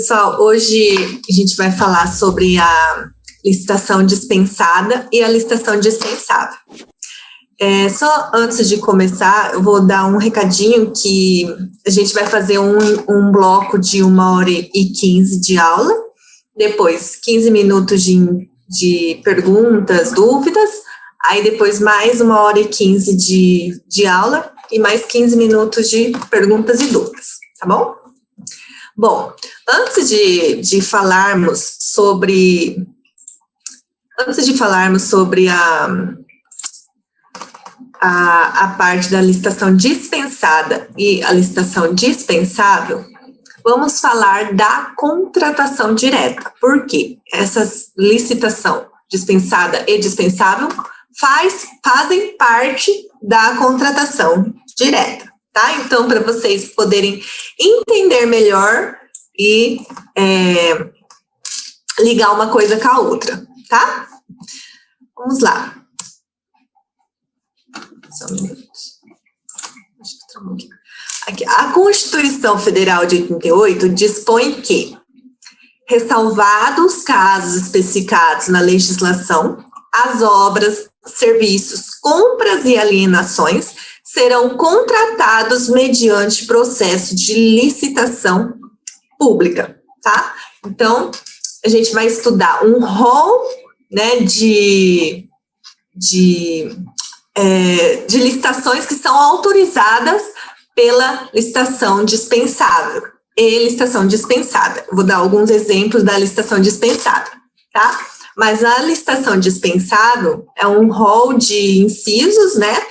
Pessoal, hoje a gente vai falar sobre a licitação dispensada e a licitação dispensável. Só antes de começar, eu vou dar um recadinho que a gente vai fazer um bloco de 1h15 de aula, depois 15 minutos de perguntas, dúvidas, aí depois mais 1h15 de aula e mais 15 minutos de perguntas e dúvidas, tá bom? Bom, antes de falarmos sobre a parte da licitação dispensada e a licitação dispensável, vamos falar da contratação direta. Por quê? Essa licitação dispensada e dispensável fazem parte da contratação direta, tá? Então, para vocês poderem entender melhor e ligar uma coisa com a outra, tá? Vamos lá. Só um minuto. Acho que travou aqui. Aqui. A Constituição Federal de 88 dispõe que, ressalvados casos especificados na legislação, as obras, serviços, compras e alienações serão contratados mediante processo de licitação pública, tá? Então, a gente vai estudar um rol, né, de licitações que são autorizadas pela licitação dispensável e licitação dispensada. Vou dar alguns exemplos da licitação dispensada, tá? Mas a licitação dispensável é um rol de incisos, né,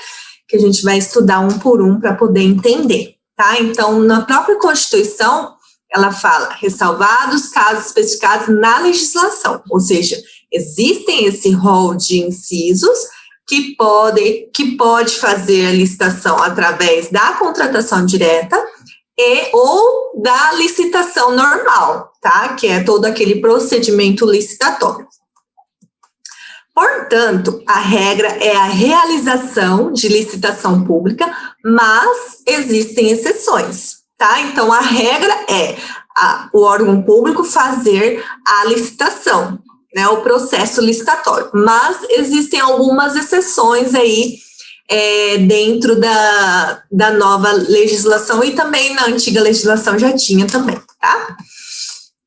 que a gente vai estudar um por um para poder entender, tá? Então, na própria Constituição, ela fala, ressalvados casos especificados na legislação, ou seja, existem esse rol de incisos que pode fazer a licitação através da contratação direta ou da licitação normal, tá? Que é todo aquele procedimento licitatório. Portanto, a regra é a realização de licitação pública, mas existem exceções, tá? Então, a regra é o órgão público fazer a licitação, né, o processo licitatório, mas existem algumas exceções aí dentro da nova legislação e também na antiga legislação já tinha também, tá?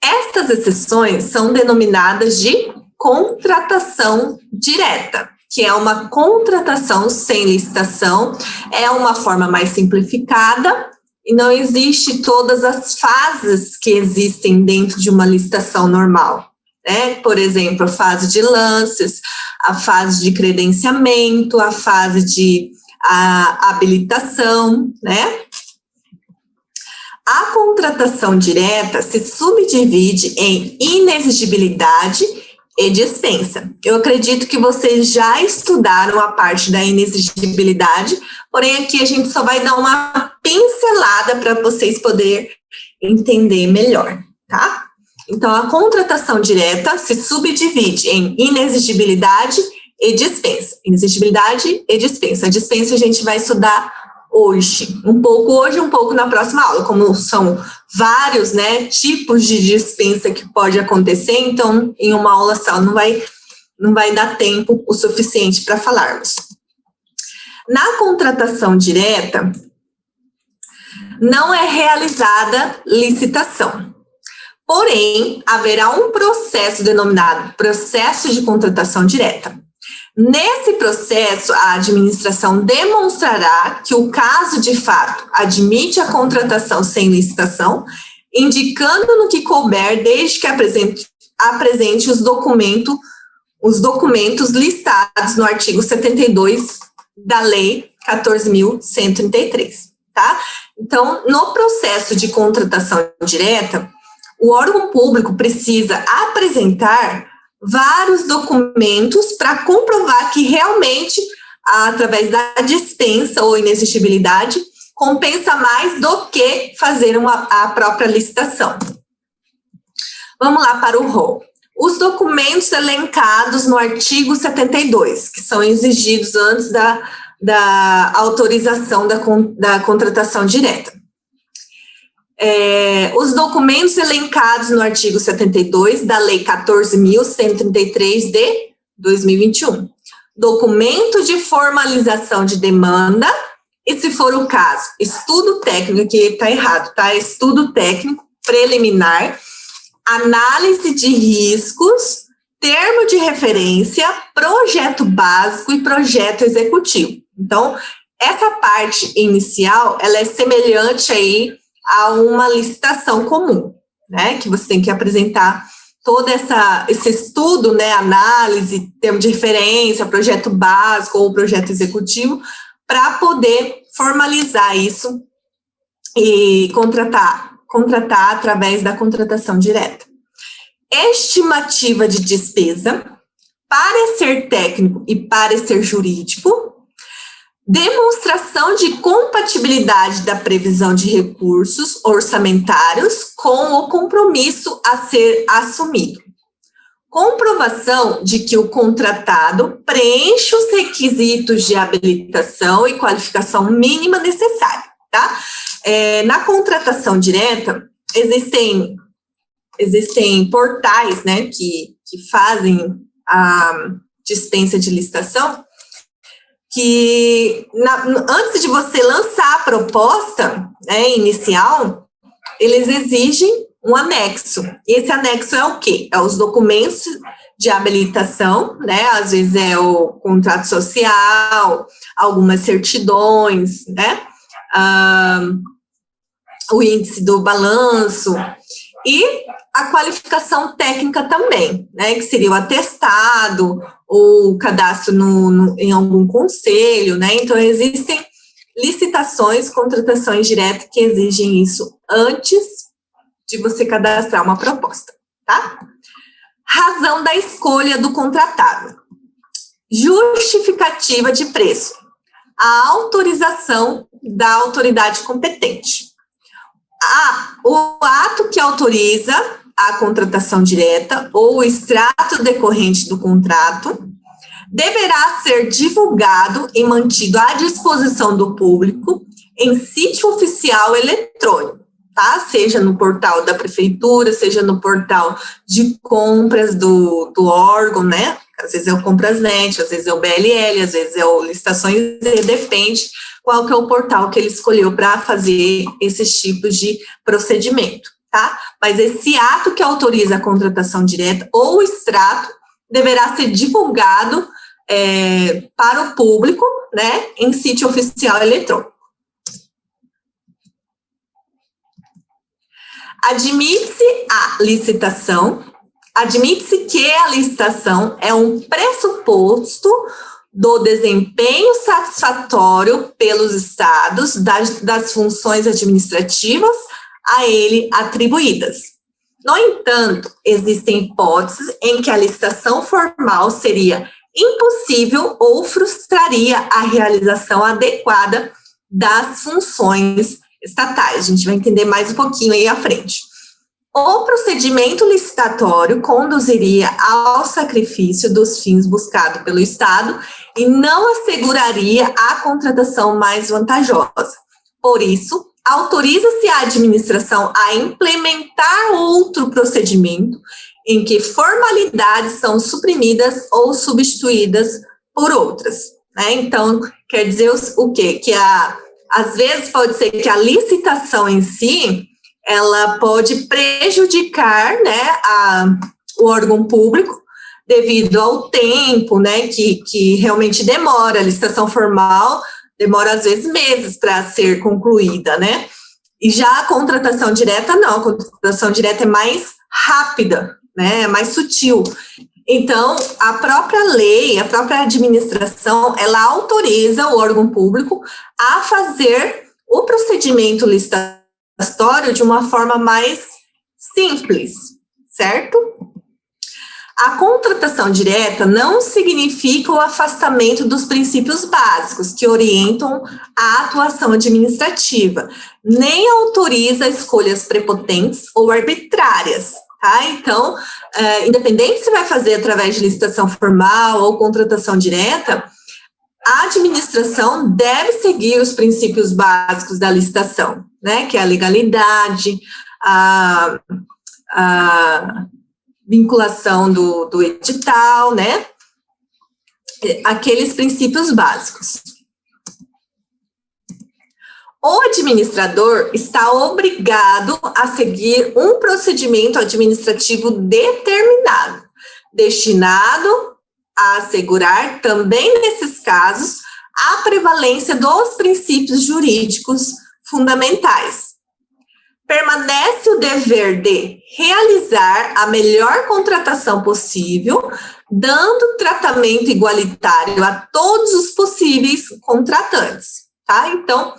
Estas exceções são denominadas de contratação direta, que é uma contratação sem licitação, é uma forma mais simplificada e não existe todas as fases que existem dentro de uma licitação normal, né? Por exemplo, a fase de lances, a fase de credenciamento, a fase de habilitação, né? A contratação direta se subdivide em inexigibilidade e dispensa. Eu acredito que vocês já estudaram a parte da inexigibilidade, porém aqui a gente só vai dar uma pincelada para vocês poderem entender melhor, tá? Então, a contratação direta se subdivide em inexigibilidade e dispensa. Inexigibilidade e dispensa. A dispensa a gente vai estudar hoje, um pouco na próxima aula, como são vários, né, tipos de dispensa que pode acontecer, então em uma aula só não vai dar tempo o suficiente para falarmos. Na contratação direta, não é realizada licitação, porém haverá um processo denominado processo de contratação direta. Nesse processo, a administração demonstrará que o caso de fato admite a contratação sem licitação, indicando no que couber, desde que apresente os documentos listados no artigo 72 da Lei 14.133, tá? Então, no processo de contratação direta, o órgão público precisa apresentar vários documentos para comprovar que realmente, através da dispensa ou inexigibilidade, compensa mais do que fazer a própria licitação. Vamos lá para o rol. Os documentos elencados no artigo 72, que são exigidos antes da autorização da contratação direta. os documentos elencados no artigo 72 da Lei 14.133 de 2021. Documento de formalização de demanda e, se for o caso, estudo técnico, aqui está errado, tá? Estudo técnico preliminar, análise de riscos, termo de referência, projeto básico e projeto executivo. Então, essa parte inicial, ela é semelhante aí a uma licitação comum, né? Que você tem que apresentar todo esse estudo, né? Análise, termo de referência, projeto básico ou projeto executivo, para poder formalizar isso e contratar através da contratação direta. Estimativa de despesa, parecer técnico e parecer jurídico, demonstração de compatibilidade da previsão de recursos orçamentários com o compromisso a ser assumido. Comprovação de que o contratado preenche os requisitos de habilitação e qualificação mínima necessária, tá? Na contratação direta, existem portais, né, que fazem a dispensa de licitação, que antes de você lançar a proposta, né, inicial, eles exigem um anexo. E esse anexo é o quê? É os documentos de habilitação, né? Às vezes é o contrato social, algumas certidões, né? O índice do balanço e a qualificação técnica também, né? Que seria o atestado ou o cadastro em algum conselho, né? Então, existem licitações, contratações diretas que exigem isso antes de você cadastrar uma proposta, tá? Razão da escolha do contratado. Justificativa de preço. A autorização da autoridade competente. O ato que autoriza a contratação direta ou o extrato decorrente do contrato deverá ser divulgado e mantido à disposição do público em sítio oficial eletrônico, tá? Seja no portal da prefeitura, seja no portal de compras do órgão, né? Às vezes é o Comprasnet, às vezes é o BLL, às vezes é o Licitações, depende qual que é o portal que ele escolheu para fazer esses tipos de procedimento, tá? Mas esse ato que autoriza a contratação direta ou o extrato deverá ser divulgado para o público, né, em sítio oficial eletrônico. Admite-se que a licitação é um pressuposto do desempenho satisfatório pelos estados das funções administrativas a ele atribuídas. No entanto, existem hipóteses em que a licitação formal seria impossível ou frustraria a realização adequada das funções estatais. A gente vai entender mais um pouquinho aí à frente. O procedimento licitatório conduziria ao sacrifício dos fins buscados pelo Estado e não asseguraria a contratação mais vantajosa. Por isso, autoriza-se a administração a implementar outro procedimento em que formalidades são suprimidas ou substituídas por outras, né? Então, quer dizer o quê? Que às vezes pode ser que a licitação em si ela pode prejudicar, né, o órgão público devido ao tempo, né, que realmente demora. A licitação formal demora, às vezes, meses para ser concluída, né? E já a contratação direta, não. A contratação direta é mais rápida, né, é mais sutil. Então, a própria lei, a própria administração, ela autoriza o órgão público a fazer o procedimento licitatório de uma forma mais simples, certo? A contratação direta não significa o afastamento dos princípios básicos que orientam a atuação administrativa, nem autoriza escolhas prepotentes ou arbitrárias, tá? Então, independente se vai fazer através de licitação formal ou contratação direta, a administração deve seguir os princípios básicos da licitação, né, que é a legalidade, a vinculação do edital, né, aqueles princípios básicos. O administrador está obrigado a seguir um procedimento administrativo determinado, destinado a assegurar, também nesses casos, a prevalência dos princípios jurídicos fundamentais. Permanece o dever de realizar a melhor contratação possível, dando tratamento igualitário a todos os possíveis contratantes, tá? Então,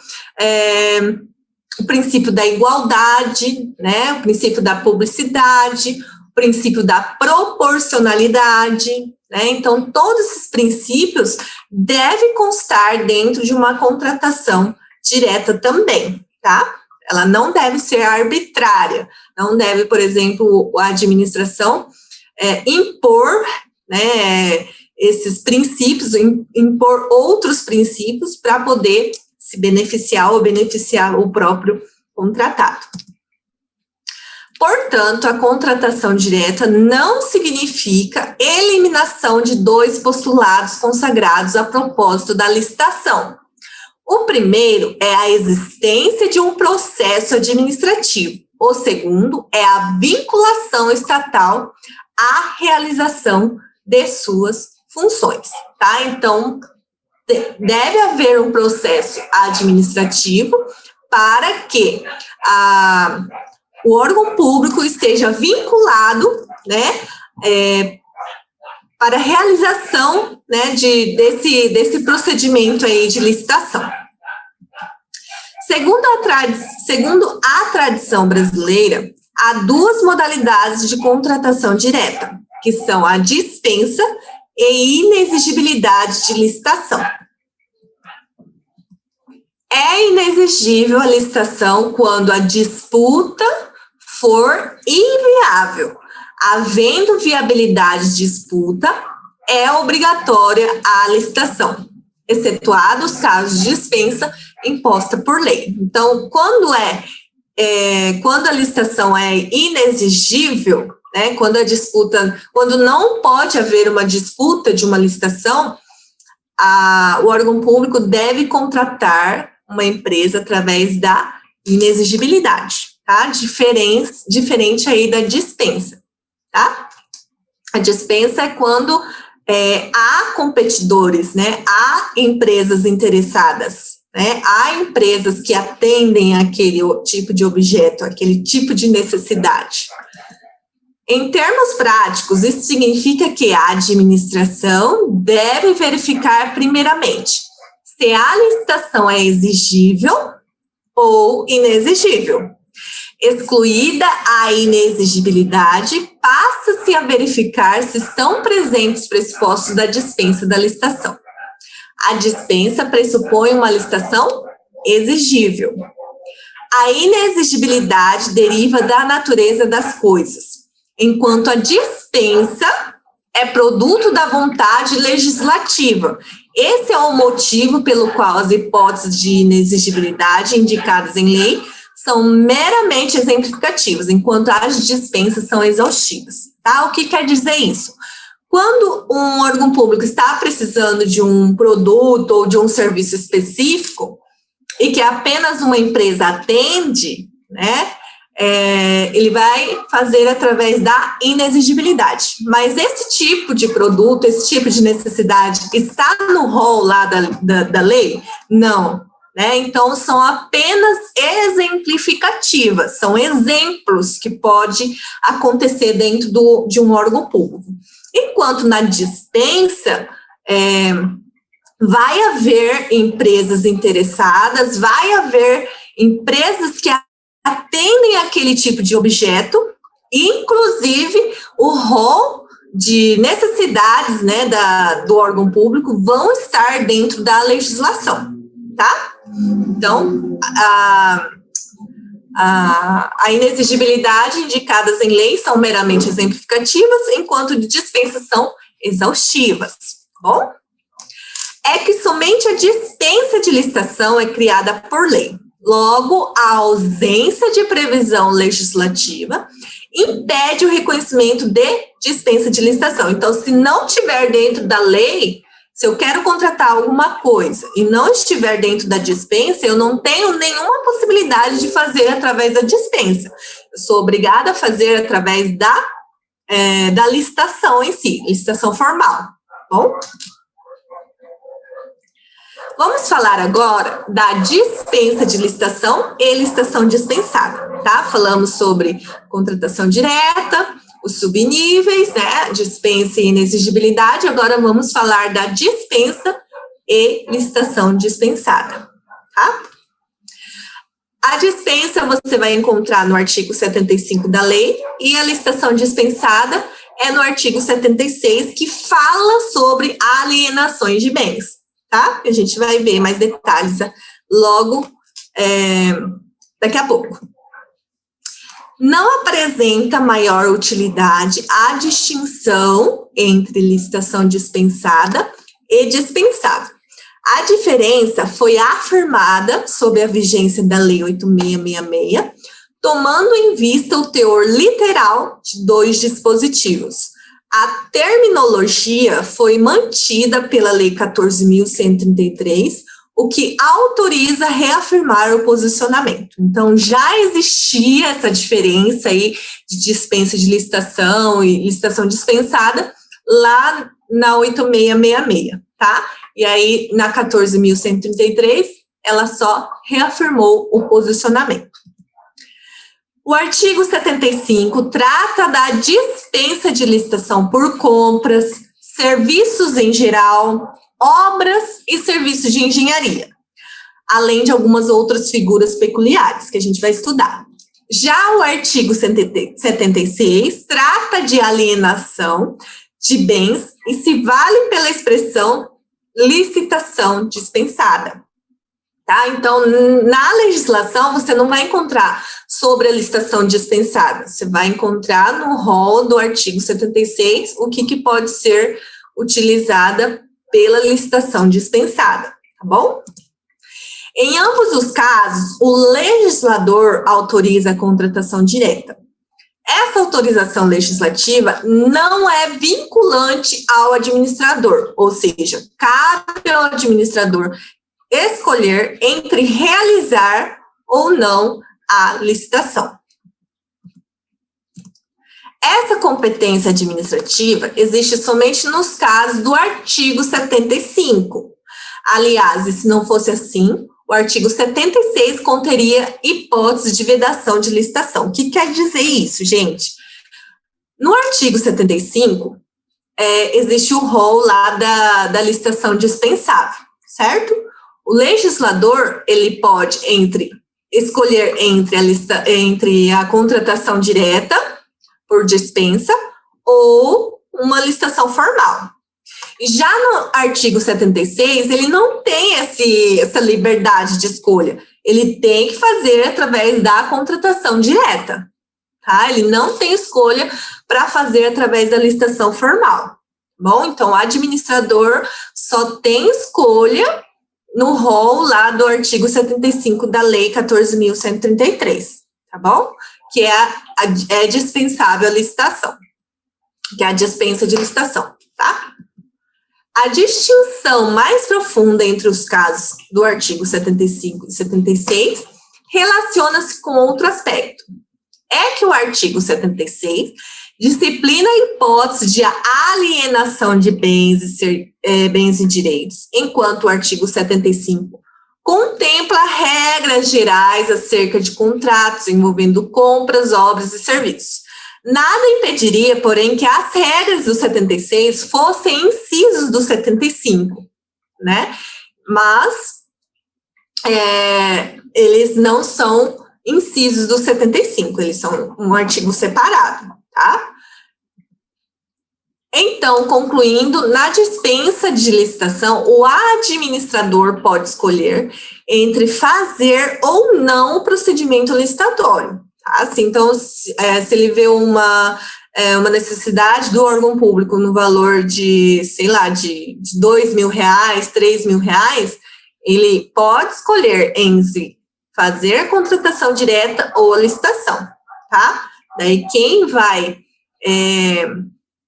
o princípio da igualdade, né, o princípio da publicidade, o princípio da proporcionalidade, né? Então, todos esses princípios devem constar dentro de uma contratação direta também, tá? Ela não deve ser arbitrária, não deve, por exemplo, a administração impor, né, esses princípios, impor outros princípios para poder se beneficiar ou beneficiar o próprio contratado. Portanto, a contratação direta não significa eliminação de dois postulados consagrados a propósito da licitação. O primeiro é a existência de um processo administrativo. O segundo é a vinculação estatal à realização de suas funções, tá? Então, deve haver um processo administrativo para que o órgão público esteja vinculado, né, para a realização, né, desse procedimento aí de licitação. Segundo a tradição brasileira, há duas modalidades de contratação direta, que são a dispensa e inexigibilidade de licitação. É inexigível a licitação quando a disputa for inviável. Havendo viabilidade de disputa, é obrigatória a licitação, excetuado os casos de dispensa imposta por lei. Então, quando a licitação é inexigível, né, quando não pode haver uma disputa de uma licitação, o órgão público deve contratar uma empresa através da inexigibilidade, tá? Diferente aí da dispensa. Tá? A dispensa é quando há competidores, né? Há empresas interessadas, né? Há empresas que atendem aquele tipo de objeto, aquele tipo de necessidade. Em termos práticos, isso significa que a administração deve verificar primeiramente se a licitação é exigível ou inexigível. Excluída a inexigibilidade, passa-se a verificar se estão presentes os pressupostos da dispensa da licitação. A dispensa pressupõe uma licitação exigível. A inexigibilidade deriva da natureza das coisas, enquanto a dispensa é produto da vontade legislativa. Esse é o motivo pelo qual as hipóteses de inexigibilidade indicadas em lei são meramente exemplificativas, enquanto as dispensas são exaustivas, tá? O que quer dizer isso? Quando um órgão público está precisando de um produto ou de um serviço específico e que apenas uma empresa atende, né, ele vai fazer através da inexigibilidade. Mas esse tipo de produto, esse tipo de necessidade está no rol lá da lei? Não. Né? Então, são apenas exemplificativas, são exemplos que pode acontecer dentro de um órgão público. Enquanto na dispensa, vai haver empresas interessadas, vai haver empresas que atendem aquele tipo de objeto, inclusive o rol de necessidades, né, do órgão público vão estar dentro da legislação, tá? Então, a inexigibilidade indicadas em lei são meramente exemplificativas, enquanto de dispensa são exaustivas, tá bom? é que somente a dispensa de licitação é criada por lei. Logo, a ausência de previsão legislativa impede o reconhecimento de dispensa de licitação. Então, se não tiver dentro da lei, se eu quero contratar alguma coisa e não estiver dentro da dispensa, eu não tenho nenhuma possibilidade de fazer através da dispensa. Eu sou obrigada a fazer através da licitação em si, licitação formal, tá bom? Vamos falar agora da dispensa de licitação e licitação dispensada, tá? Falamos sobre contratação direta, os subníveis, né? Dispensa e inexigibilidade. Agora vamos falar da dispensa e licitação dispensada, tá? A dispensa você vai encontrar no artigo 75 da lei e a licitação dispensada é no artigo 76, que fala sobre alienações de bens. Tá? A gente vai ver mais detalhes logo daqui a pouco. Não apresenta maior utilidade a distinção entre licitação dispensada e dispensada. A diferença foi afirmada sob a vigência da Lei 8.666, tomando em vista o teor literal de dois dispositivos. A terminologia foi mantida pela Lei 14.133, o que autoriza a reafirmar o posicionamento. Então, já existia essa diferença aí de dispensa de licitação e licitação dispensada lá na 8.666, tá? E aí, na 14.133, ela só reafirmou o posicionamento. O artigo 75 trata da dispensa de licitação por compras, serviços em geral, obras e serviços de engenharia, além de algumas outras figuras peculiares que a gente vai estudar. Já o artigo 76 trata de alienação de bens e se vale pela expressão licitação dispensada. Tá? Então, na legislação, você não vai encontrar sobre a licitação dispensada, você vai encontrar no rol do artigo 76 o que pode ser utilizada pela licitação dispensada, tá bom? Em ambos os casos, o legislador autoriza a contratação direta. Essa autorização legislativa não é vinculante ao administrador, ou seja, cabe ao administrador escolher entre realizar ou não a licitação. Essa competência administrativa existe somente nos casos do artigo 75. Aliás, e se não fosse assim, o artigo 76 conteria hipótese de vedação de licitação. O que quer dizer isso, gente? No artigo 75, existe o rol lá da licitação dispensável, certo? O legislador, ele pode escolher entre a contratação direta por dispensa ou uma licitação formal. Já no artigo 76, ele não tem essa liberdade de escolha. Ele tem que fazer através da contratação direta, tá? Ele não tem escolha para fazer através da licitação formal. Bom, então, o administrador só tem escolha no rol lá do artigo 75 da Lei 14.133, tá bom? Que é dispensável a licitação, que é a dispensa de licitação, tá? A distinção mais profunda entre os casos do artigo 75 e 76 relaciona-se com outro aspecto. É que o artigo 76 disciplina a hipótese de alienação de bens e direitos, enquanto o artigo 75 contempla regras gerais acerca de contratos envolvendo compras, obras e serviços. Nada impediria, porém, que as regras do 76 fossem incisos do 75, né? Mas eles não são incisos do 75, eles são um artigo separado, tá? Então, concluindo, na dispensa de licitação, o administrador pode escolher entre fazer ou não o procedimento licitatório. Tá? Assim, então, se ele vê uma uma necessidade do órgão público no valor de, sei lá, de R$2.000, R$3.000, ele pode escolher entre fazer a contratação direta ou a licitação, tá? Daí quem vai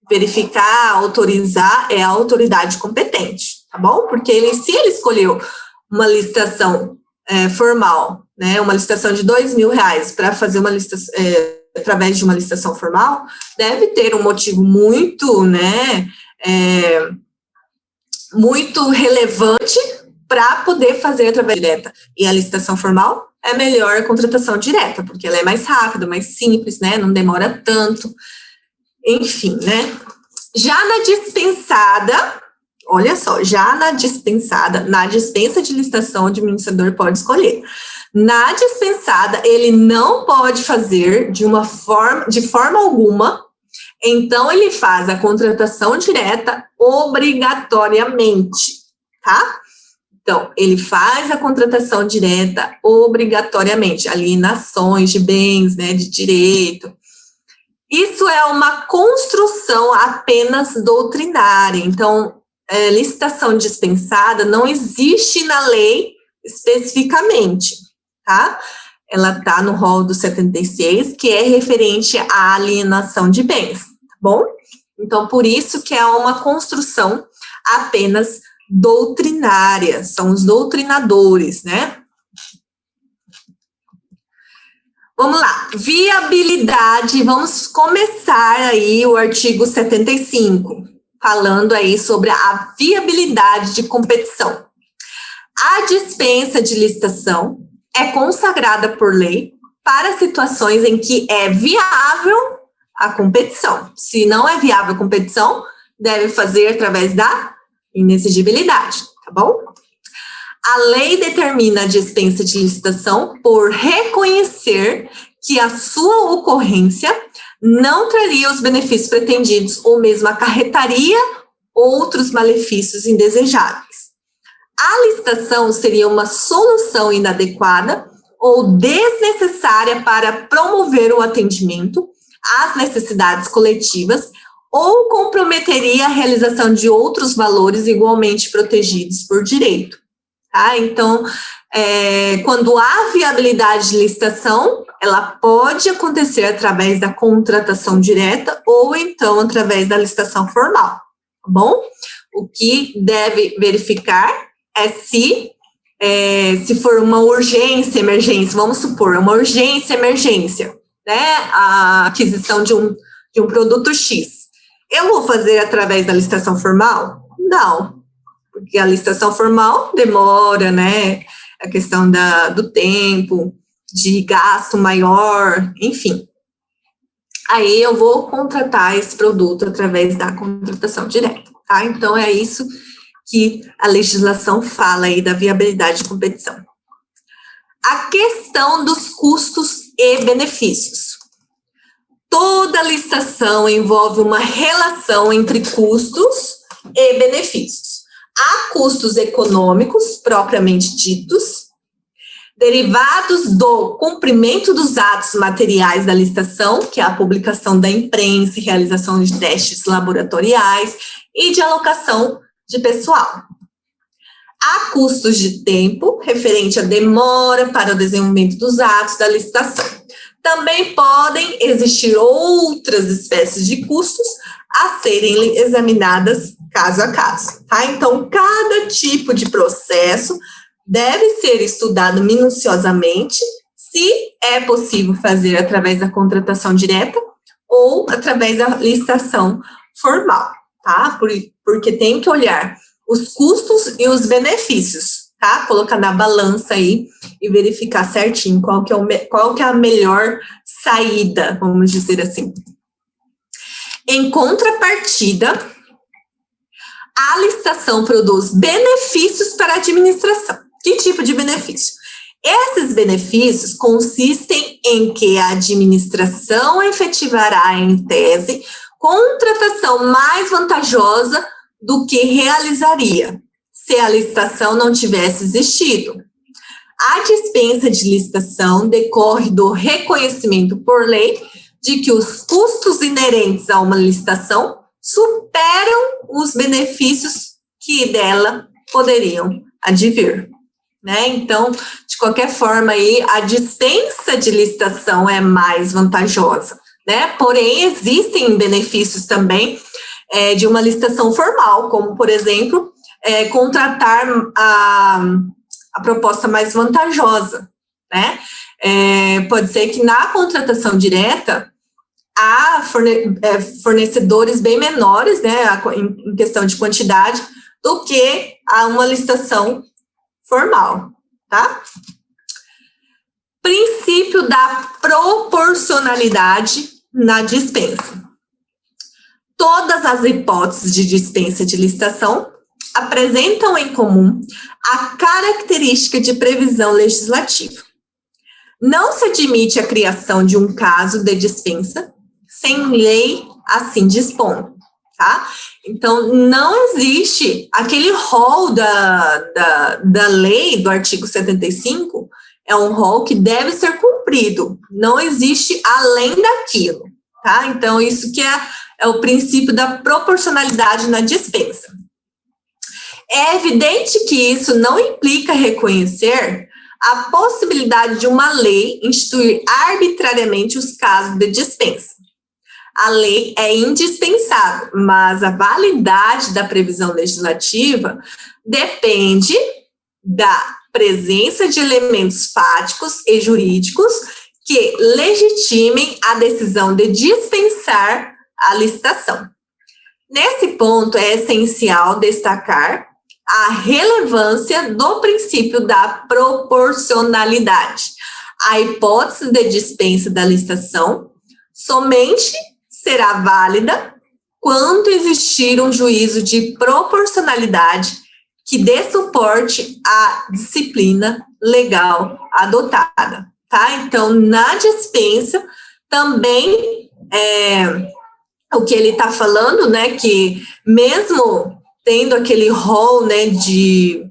verificar, autorizar é a autoridade competente, tá bom? Porque se ele escolheu uma licitação formal, né, uma licitação de R$2.000 para fazer uma licitação, através de uma licitação formal, deve ter um motivo muito, né, muito relevante para poder fazer através direta. E a licitação formal é melhor a contratação direta, porque ela é mais rápida, mais simples, né, não demora tanto, enfim, né. Já na dispensada, olha só, na dispensa de licitação, o administrador pode escolher. Na dispensada, ele não pode fazer de forma alguma, então ele faz a contratação direta obrigatoriamente, tá? Então, ele faz a contratação direta obrigatoriamente, alienações de bens, né, de direito. Isso é uma construção apenas doutrinária, então, licitação dispensada não existe na lei especificamente, tá? Ela está no rol do 76, que é referente à alienação de bens, tá bom? Então, por isso que é uma construção apenas doutrinária, são os doutrinadores, né? Vamos lá, viabilidade, vamos começar aí o artigo 75, falando aí sobre a viabilidade de competição. A dispensa de licitação é consagrada por lei para situações em que é viável a competição. Se não é viável a competição, deve fazer através da inexigibilidade, tá bom? A lei determina a dispensa de licitação por reconhecer que a sua ocorrência não traria os benefícios pretendidos ou mesmo acarretaria outros malefícios indesejáveis. A licitação seria uma solução inadequada ou desnecessária para promover o atendimento às necessidades coletivas ou comprometeria a realização de outros valores igualmente protegidos por direito. Tá? Então, quando há viabilidade de licitação, ela pode acontecer através da contratação direta ou então através da licitação formal, tá bom? O que deve verificar é se for uma urgência, emergência, vamos supor, uma urgência, emergência, né? A aquisição de um produto X. Eu vou fazer através da licitação formal? Não, porque a licitação formal demora, né? A questão do tempo, de gasto maior, enfim. Aí eu vou contratar esse produto através da contratação direta, tá? Então, é isso que a legislação fala aí da viabilidade de competição. A questão dos custos e benefícios. Toda licitação envolve uma relação entre custos e benefícios. Há custos econômicos, propriamente ditos, derivados do cumprimento dos atos materiais da licitação, que é a publicação da imprensa, realização de testes laboratoriais e de alocação de pessoal. Há custos de tempo, referente à demora para o desenvolvimento dos atos da licitação. Também podem existir outras espécies de custos a serem examinadas caso a caso, tá? Então, cada tipo de processo deve ser estudado minuciosamente se é possível fazer através da contratação direta ou através da licitação formal, tá? Porque tem que olhar os custos e os benefícios, tá? Colocar na balança aí e verificar certinho qual que é a melhor saída, vamos dizer assim. Em contrapartida, a licitação produz benefícios para a administração. Que tipo de benefício? Esses benefícios consistem em que a administração efetivará, em tese, contratação mais vantajosa do que realizaria se a licitação não tivesse existido. A dispensa de licitação decorre do reconhecimento por lei de que os custos inerentes a uma licitação superam os benefícios que dela poderiam advir, né? Então, de qualquer forma aí, a dispensa de licitação é mais vantajosa, né? Porém, existem benefícios também de uma licitação formal, como, por exemplo, contratar a proposta mais vantajosa, né? Pode ser que na contratação direta há fornecedores bem menores, né, em questão de quantidade, do que a uma licitação formal, tá? Princípio da proporcionalidade na dispensa. Todas as hipóteses de dispensa de licitação apresentam em comum a característica de previsão legislativa. Não se admite a criação de um caso de dispensa sem lei assim dispondo, tá? Então, não existe aquele rol da lei do artigo 75, é um rol que deve ser cumprido, não existe além daquilo, tá? Então, isso que é o princípio da proporcionalidade na dispensa. É evidente que isso não implica reconhecer a possibilidade de uma lei instituir arbitrariamente os casos de dispensa. A lei é indispensável, mas a validade da previsão legislativa depende da presença de elementos fáticos e jurídicos que legitimem a decisão de dispensar a licitação. Nesse ponto, é essencial destacar a relevância do princípio da proporcionalidade. A hipótese de dispensa da licitação somente será válida quando existir um juízo de proporcionalidade que dê suporte à disciplina legal adotada, tá? Então, na dispensa, também o que ele está falando, né, que mesmo tendo aquele rol, né, de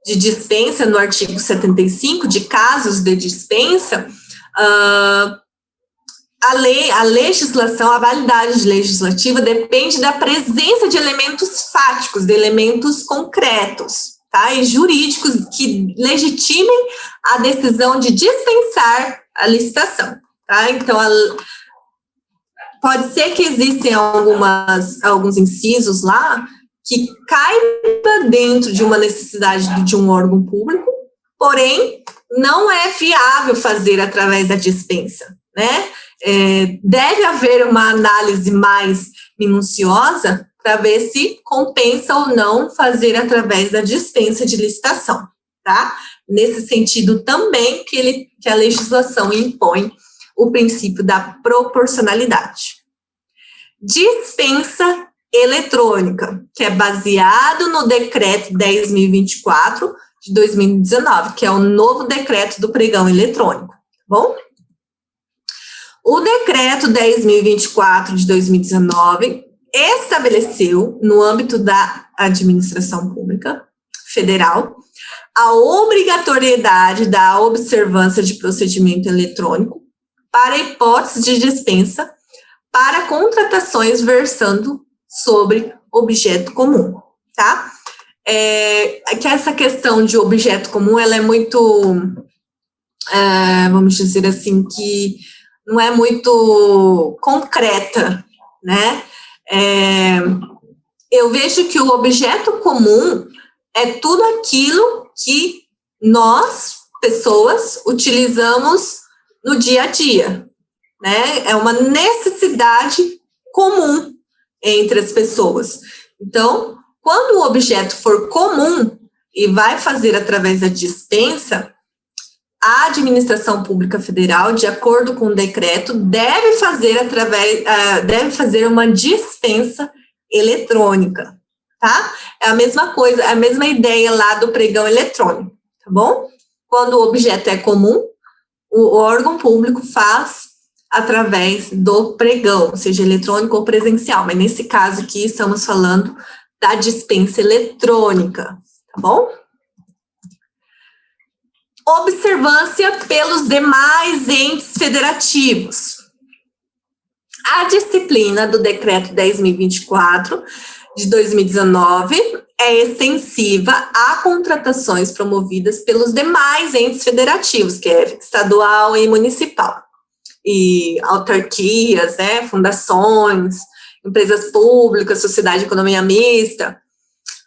dispensa no artigo 75, de casos de dispensa, a legislação, a validade legislativa depende da presença de elementos fáticos, de elementos concretos, tá, e jurídicos que legitimem a decisão de dispensar a licitação, tá? Então, pode ser que existem alguns incisos lá que caiba dentro de uma necessidade de um órgão público, porém, não é viável fazer através da dispensa, né? Deve haver uma análise mais minuciosa para ver se compensa ou não fazer através da dispensa de licitação, tá? Nesse sentido também que a legislação impõe o princípio da proporcionalidade. Dispensa eletrônica, que é baseado no decreto 10.024 de 2019, que é o novo decreto do pregão eletrônico, tá bom? O decreto 10.024 de 2019 estabeleceu, no âmbito da administração pública federal, a obrigatoriedade da observância de procedimento eletrônico para hipótese de dispensa para contratações versando sobre objeto comum, tá? Que essa questão de objeto comum, ela é muito, vamos dizer assim, que não é muito concreta, né? Eu vejo que o objeto comum é tudo aquilo que nós, pessoas, utilizamos no dia a dia, né? É uma necessidade comum entre as pessoas. Então, quando o objeto for comum e vai fazer através da dispensa, a administração pública federal, de acordo com o decreto, deve fazer uma dispensa eletrônica, tá? É a mesma coisa, a mesma ideia lá do pregão eletrônico, tá bom? Quando o objeto é comum, o órgão público faz através do pregão, seja eletrônico ou presencial, mas nesse caso aqui estamos falando da dispensa eletrônica, tá bom? Observância pelos demais entes federativos. A disciplina do Decreto 10.024 de 2019 é extensiva a contratações promovidas pelos demais entes federativos, que é estadual e municipal, e autarquias, né, fundações, empresas públicas, sociedade de economia mista,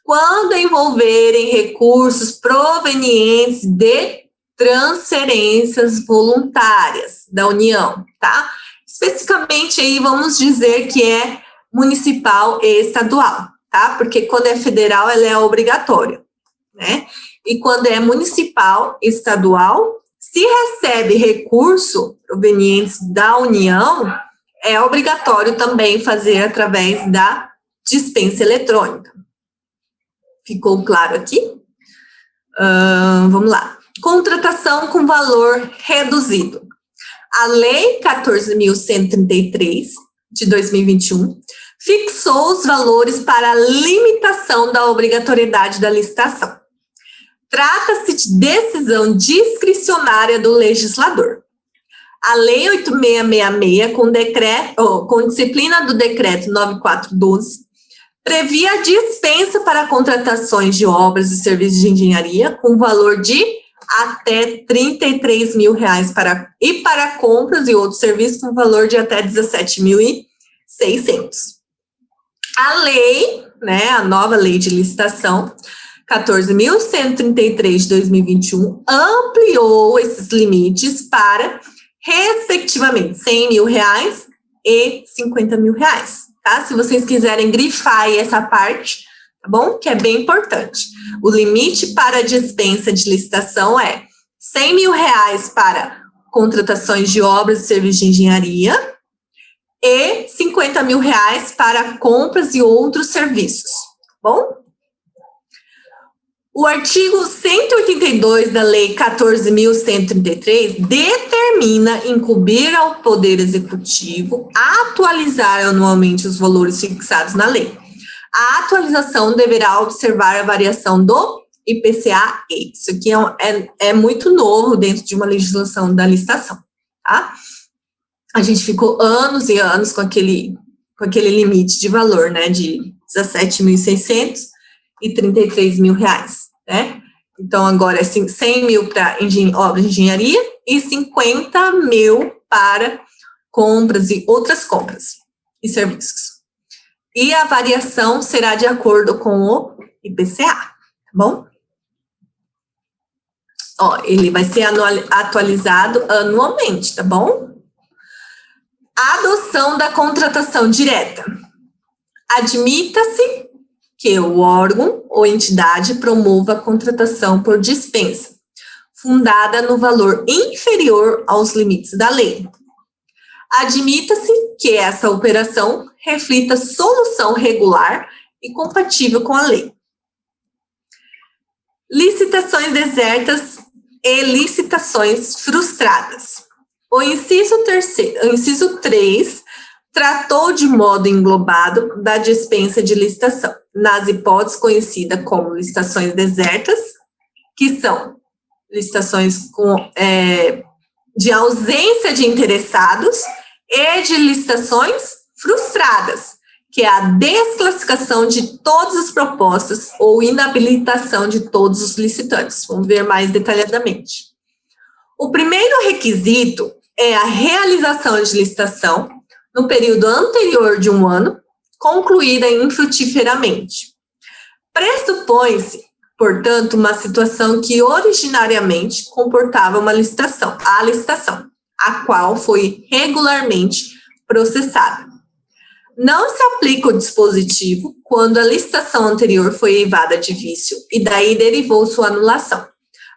quando envolverem recursos provenientes de transferências voluntárias da União, tá? Especificamente aí vamos dizer que é municipal e estadual, tá? Porque quando é federal, ela é obrigatória, né? E quando é municipal e estadual, se recebe recurso provenientes da União, é obrigatório também fazer através da dispensa eletrônica. Ficou claro aqui? Vamos lá. Contratação com valor reduzido. A Lei 14.133, de 2021, fixou os valores para a limitação da obrigatoriedade da licitação. Trata-se de decisão discricionária do legislador. A Lei 8.666, com disciplina do Decreto 9.412, previa a dispensa para contratações de obras e serviços de engenharia com valor de até R$33 mil para compras e outros serviços com valor de até 17.600. A lei, né, a nova lei de licitação, 14.133 de 2021, ampliou esses limites para, respectivamente, R$100 mil e R$50 mil, tá? Se vocês quiserem grifar aí essa parte, tá bom? Que é bem importante. O limite para a dispensa de licitação é R$100 mil para contratações de obras e serviços de engenharia e R$50 mil para compras e outros serviços, tá bom? O artigo 182 da Lei 14.133 determina incumbir ao Poder Executivo atualizar anualmente os valores fixados na lei. A atualização deverá observar a variação do IPCA. Isso aqui é muito novo dentro de uma legislação da licitação, tá? A gente ficou anos e anos com aquele limite de valor, né, de 17.600 e R$33 mil, né? Então, agora é 100 mil para obras de engenharia e 50 mil para compras e outras compras e serviços. E a variação será de acordo com o IPCA, tá bom? Ó, ele vai ser atualizado anualmente, tá bom? Adoção da contratação direta. Admita-se que o órgão ou entidade promova a contratação por dispensa, fundada no valor inferior aos limites da lei. Admita-se que essa operação reflita solução regular e compatível com a lei. Licitações desertas e licitações frustradas. O inciso 3 tratou de modo englobado da dispensa de licitação, nas hipóteses conhecidas como licitações desertas, que são licitações de ausência de interessados, e de licitações frustradas, que é a desclassificação de todas as propostas ou inabilitação de todos os licitantes. Vamos ver mais detalhadamente. O primeiro requisito é a realização de licitação no período anterior de um ano, concluída infrutíferamente. Pressupõe-se, portanto, uma situação que originariamente comportava a licitação, a qual foi regularmente processada. Não se aplica o dispositivo quando a licitação anterior foi eivada de vício e daí derivou sua anulação.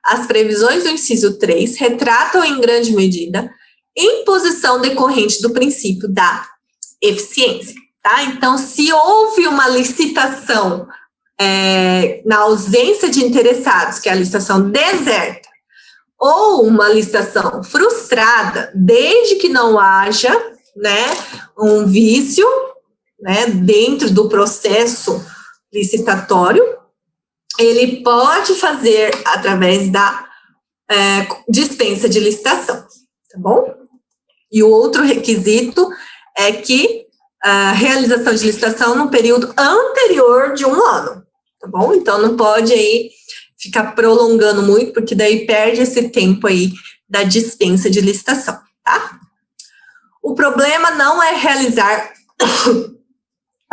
As previsões do inciso 3 retratam em grande medida imposição decorrente do princípio da eficiência, tá? Então, se houve uma licitação na ausência de interessados, que é a licitação deserta, ou uma licitação frustrada, desde que não haja, né, um vício, né, dentro do processo licitatório, ele pode fazer através da dispensa de licitação, tá bom? E o outro requisito é que a realização de licitação no período anterior de 1 ano, tá bom? Então, não pode aí ficar prolongando muito, porque daí perde esse tempo aí da dispensa de licitação, tá? O problema não é realizar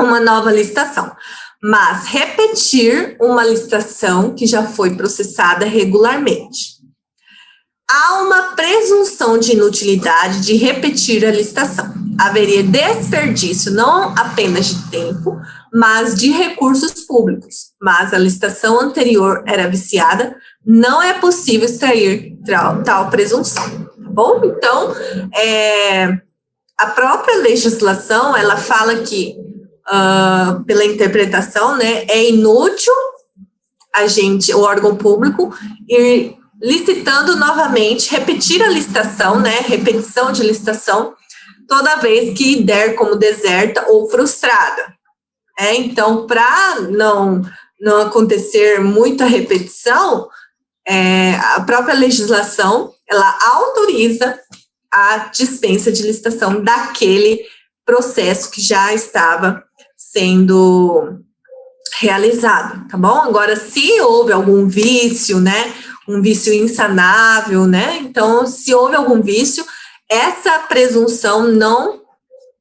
uma nova licitação, mas repetir uma licitação que já foi processada regularmente. Há uma presunção de inutilidade de repetir a licitação. Haveria desperdício não apenas de tempo, mas de recursos públicos. Mas a licitação anterior era viciada, não é possível extrair tal presunção, tá bom? Então, a própria legislação, ela fala que, pela interpretação, né, é inútil o órgão público, ir licitando novamente, repetir a licitação, né, repetição de licitação, toda vez que der como deserta ou frustrada. Então, para não acontecer muita repetição, a própria legislação, ela autoriza a dispensa de licitação daquele processo que já estava sendo realizado, tá bom? Agora, se houve algum vício, né, um vício insanável, né, então, se houve algum vício, essa presunção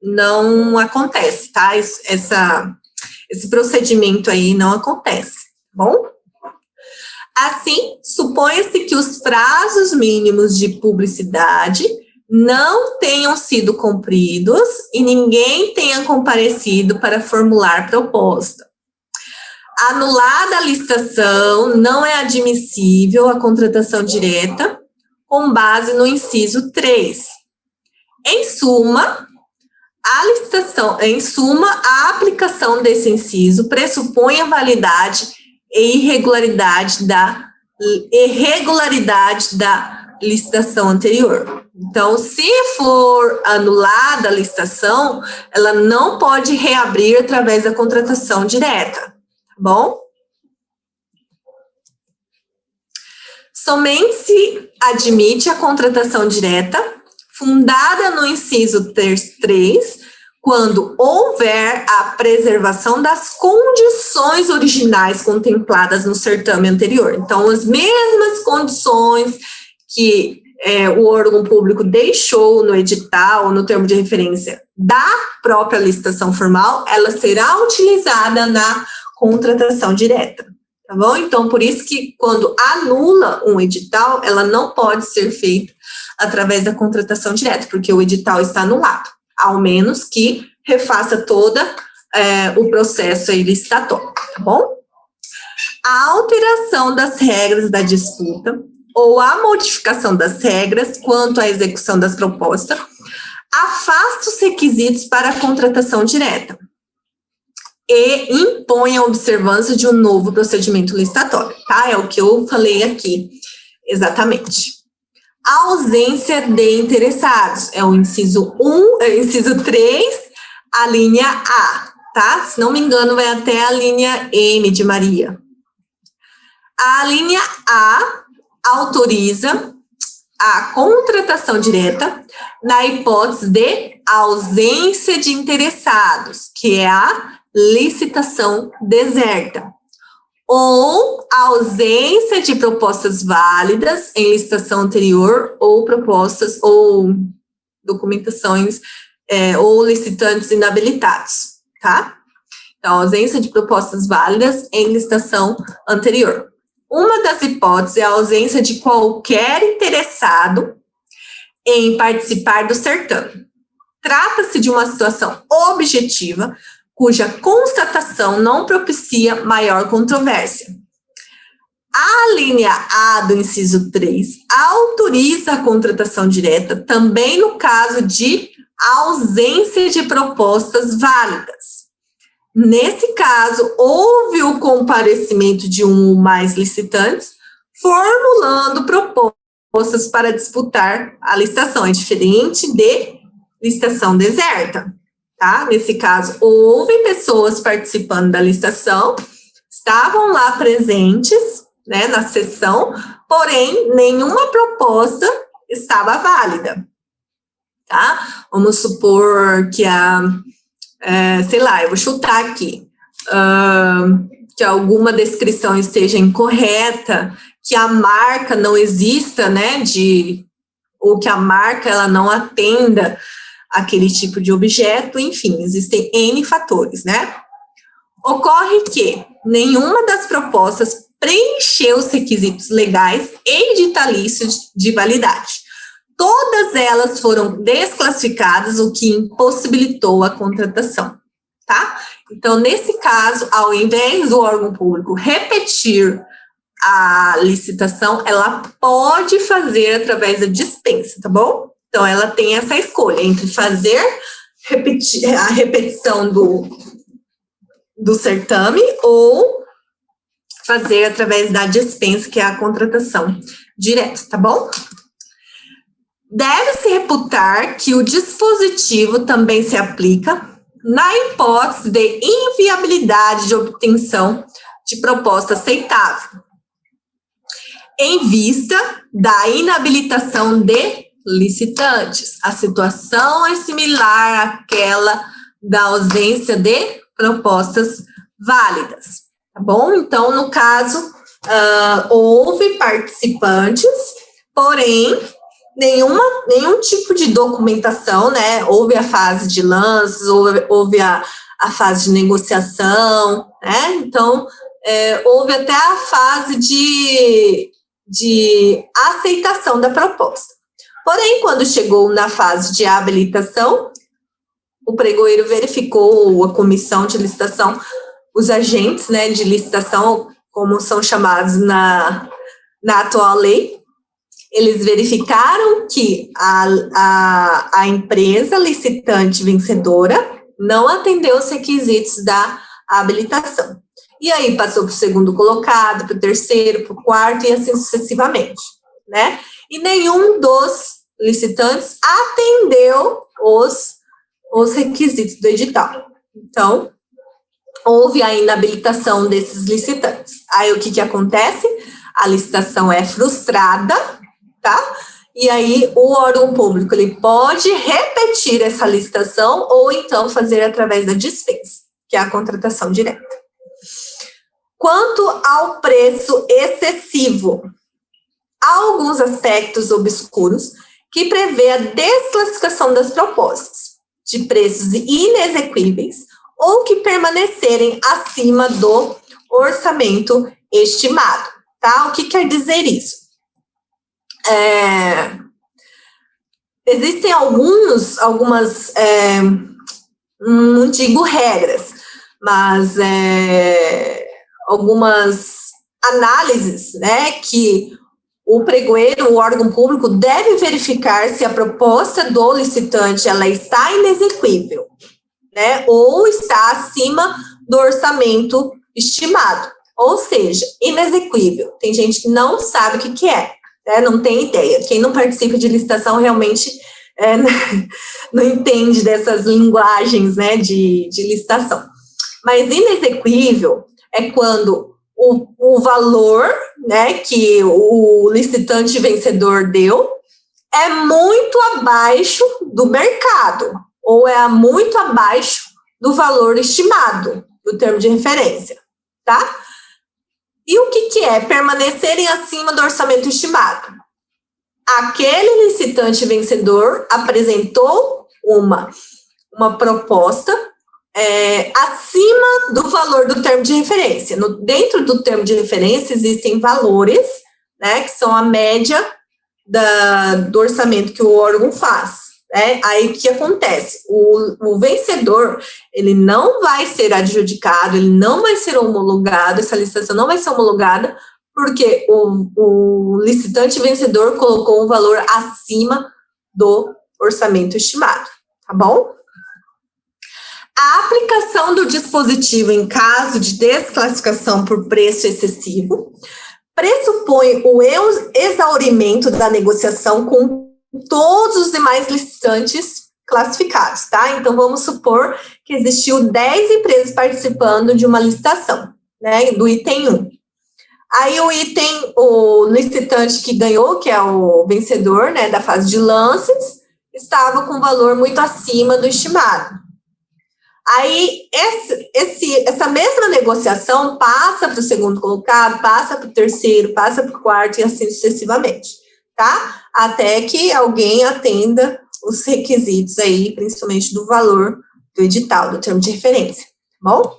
não acontece, tá? Esse procedimento aí não acontece, tá bom? Assim, supõe-se que os prazos mínimos de publicidade não tenham sido cumpridos e ninguém tenha comparecido para formular proposta. Anulada a licitação, não é admissível a contratação direta com base no inciso 3. Em suma, a aplicação desse inciso pressupõe a validade e irregularidade da licitação anterior. Então, se for anulada a licitação, ela não pode reabrir através da contratação direta, tá bom? Somente se admite a contratação direta, fundada no inciso 3, quando houver a preservação das condições originais contempladas no certame anterior. Então, as mesmas condições que o órgão público deixou no edital, no termo de referência da própria licitação formal, ela será utilizada na contratação direta, tá bom? Então, por isso que quando anula um edital, ela não pode ser feita através da contratação direta, porque o edital está anulado, ao menos que refaça todo o processo aí licitatório, tá bom? A alteração das regras da disputa ou a modificação das regras quanto à execução das propostas afasta os requisitos para a contratação direta e impõe a observância de um novo procedimento licitatório, tá? É o que eu falei aqui, exatamente. A ausência de interessados, é o inciso 3, a linha A, tá? Se não me engano, vai até a linha M de Maria. A linha A autoriza a contratação direta na hipótese de ausência de interessados, que é a licitação deserta, ou ausência de propostas válidas em licitação anterior, ou propostas, ou documentações, ou licitantes inabilitados, tá? Então, ausência de propostas válidas em licitação anterior. Uma das hipóteses é a ausência de qualquer interessado em participar do certame. Trata-se de uma situação objetiva, cuja constatação não propicia maior controvérsia. A linha A do inciso 3 autoriza a contratação direta também no caso de ausência de propostas válidas. Nesse caso, houve o comparecimento de um ou mais licitantes, formulando propostas para disputar a licitação. É diferente de licitação deserta, tá? Nesse caso, houve pessoas participando da licitação, estavam lá presentes, né, na sessão, porém, nenhuma proposta estava válida. tá? Vamos supor que sei lá, eu vou chutar aqui, que alguma descrição esteja incorreta, que a marca não exista, né, ou que a marca ela não atenda aquele tipo de objeto, enfim, existem N fatores, né? Ocorre que nenhuma das propostas preencheu os requisitos legais e editalícios de validade. Todas elas foram desclassificadas, o que impossibilitou a contratação, tá? Então, nesse caso, ao invés do órgão público repetir a licitação, ela pode fazer através da dispensa, tá bom? Então, ela tem essa escolha entre a repetição do certame ou fazer através da dispensa, que é a contratação direta, tá bom? Deve-se reputar que o dispositivo também se aplica na hipótese de inviabilidade de obtenção de proposta aceitável, em vista da inabilitação de licitantes. A situação é similar àquela da ausência de propostas válidas, tá bom? Então, no caso, houve participantes, porém, nenhum tipo de documentação, né? Houve a fase de lances, houve a fase de negociação, né? Então, houve até a fase de aceitação da proposta. Porém, quando chegou na fase de habilitação, o pregoeiro verificou, a comissão de licitação, os agentes, né, de licitação, como são chamados na atual lei, eles verificaram que a empresa licitante vencedora não atendeu os requisitos da habilitação. E aí passou para o segundo colocado, para o terceiro, para o quarto e assim sucessivamente, né? E nenhum dos licitantes atendeu os requisitos do edital. Então, houve a inabilitação desses licitantes. Aí o que acontece? A licitação é frustrada, tá? E aí o órgão público ele pode repetir essa licitação ou então fazer através da dispensa, que é a contratação direta. Quanto ao preço excessivo, há alguns aspectos obscuros que prevê a desclassificação das propostas de preços inexequíveis ou que permanecerem acima do orçamento estimado, tá? O que quer dizer isso? Existem algumas, não digo regras, mas algumas análises, né, que o pregoeiro, o órgão público, deve verificar se a proposta do licitante ela está inexequível, né, ou está acima do orçamento estimado, ou seja, inexequível. Tem gente que não sabe o que é, né, não tem ideia. Quem não participa de licitação realmente não entende dessas linguagens, né, de licitação. Mas inexequível é quando o valor, né, que o licitante vencedor deu é muito abaixo do mercado, ou é muito abaixo do valor estimado, do termo de referência, tá? E o que é permanecerem acima do orçamento estimado? Aquele licitante vencedor apresentou uma proposta acima do valor do termo de referência. Dentro do termo de referência existem valores, né, que são a média do orçamento que o órgão faz. Né? Aí o que acontece? O vencedor, ele não vai ser adjudicado, ele não vai ser homologado, essa licitação não vai ser homologada, porque o licitante vencedor colocou um valor acima do orçamento estimado, tá bom? A aplicação do dispositivo em caso de desclassificação por preço excessivo pressupõe o exaurimento da negociação com todos os demais licitantes classificados, tá? Então, vamos supor que existiu 10 empresas participando de uma licitação, né, do item 1. Aí o licitante que ganhou, que é o vencedor, né, da fase de lances, estava com valor muito acima do estimado. Aí, essa mesma negociação passa para o segundo colocado, passa para o terceiro, passa para o quarto e assim sucessivamente, tá? Até que alguém atenda os requisitos aí, principalmente do valor do edital, do termo de referência, tá bom?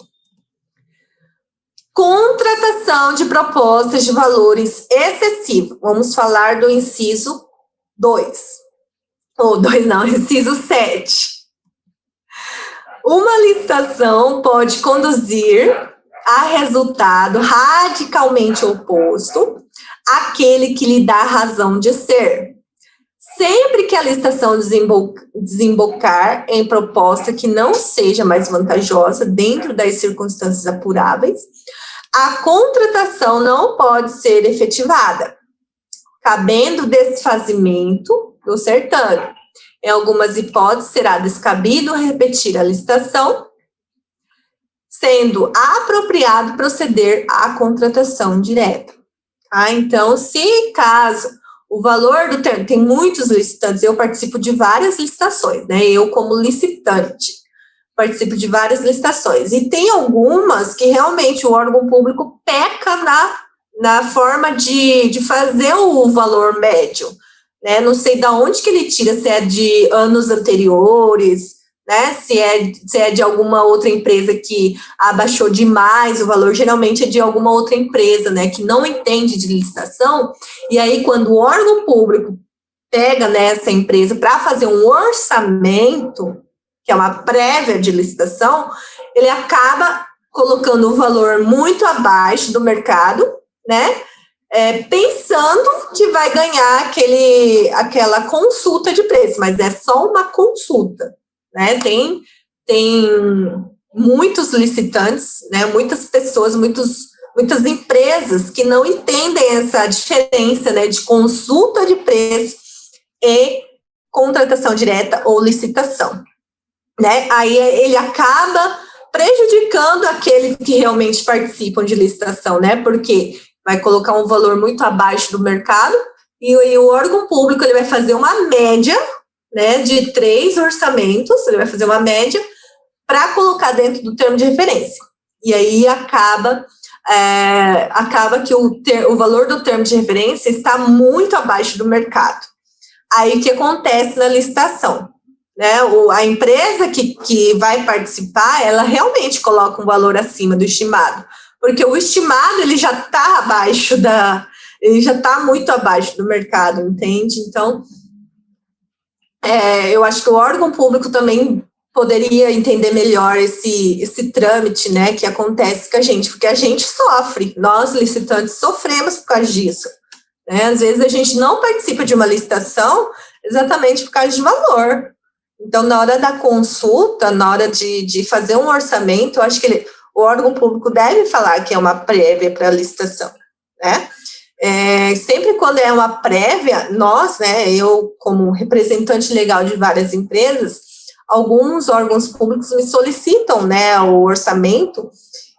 Contratação de propostas de valores excessivos. Vamos falar do inciso 2. Ou 2 não, inciso 7. Uma licitação pode conduzir a resultado radicalmente oposto àquele que lhe dá razão de ser. Sempre que a licitação desembocar em proposta que não seja mais vantajosa dentro das circunstâncias apuráveis, a contratação não pode ser efetivada, cabendo desfazimento do certame. Em algumas hipóteses, será descabido repetir a licitação, sendo apropriado proceder à contratação direta. Tá? Então, se caso o valor do termo, tem muitos licitantes, eu participo de várias licitações, né? Eu, como licitante, participo de várias licitações. E tem algumas que realmente o órgão público peca na forma de fazer o valor médio, né? Não sei de onde que ele tira, se é de anos anteriores, né? Se é de alguma outra empresa que abaixou demais o valor, geralmente é de alguma outra empresa, né? Que não entende de licitação, e aí quando o órgão público pega nessa empresa para fazer um orçamento, que é uma prévia de licitação, ele acaba colocando um valor muito abaixo do mercado, né? Pensando que vai ganhar aquela consulta de preço, mas é só uma consulta, né? Tem muitos licitantes, né? Muitas pessoas, muitas empresas que não entendem essa diferença, né? De consulta de preço e contratação direta ou licitação, né? Aí ele acaba prejudicando aqueles que realmente participam de licitação, né? Porque vai colocar um valor muito abaixo do mercado e o órgão público ele vai fazer uma média, né, de 3 orçamentos, ele vai fazer uma média para colocar dentro do termo de referência. E aí acaba que o valor do termo de referência está muito abaixo do mercado. Aí o que acontece na licitação? Né, a empresa que vai participar, ela realmente coloca um valor acima do estimado, porque o estimado ele já está muito abaixo do mercado, entende? Então, eu acho que o órgão público também poderia entender melhor esse trâmite, né, que acontece com a gente, porque a gente sofre, nós licitantes sofremos por causa disso, né? Às vezes a gente não participa de uma licitação exatamente por causa de valor. Então, na hora da consulta, na hora de fazer um orçamento, eu acho que o órgão público deve falar que é uma prévia para a licitação, né? Sempre quando é uma prévia, nós, né, eu como representante legal de várias empresas, alguns órgãos públicos me solicitam, né, o orçamento,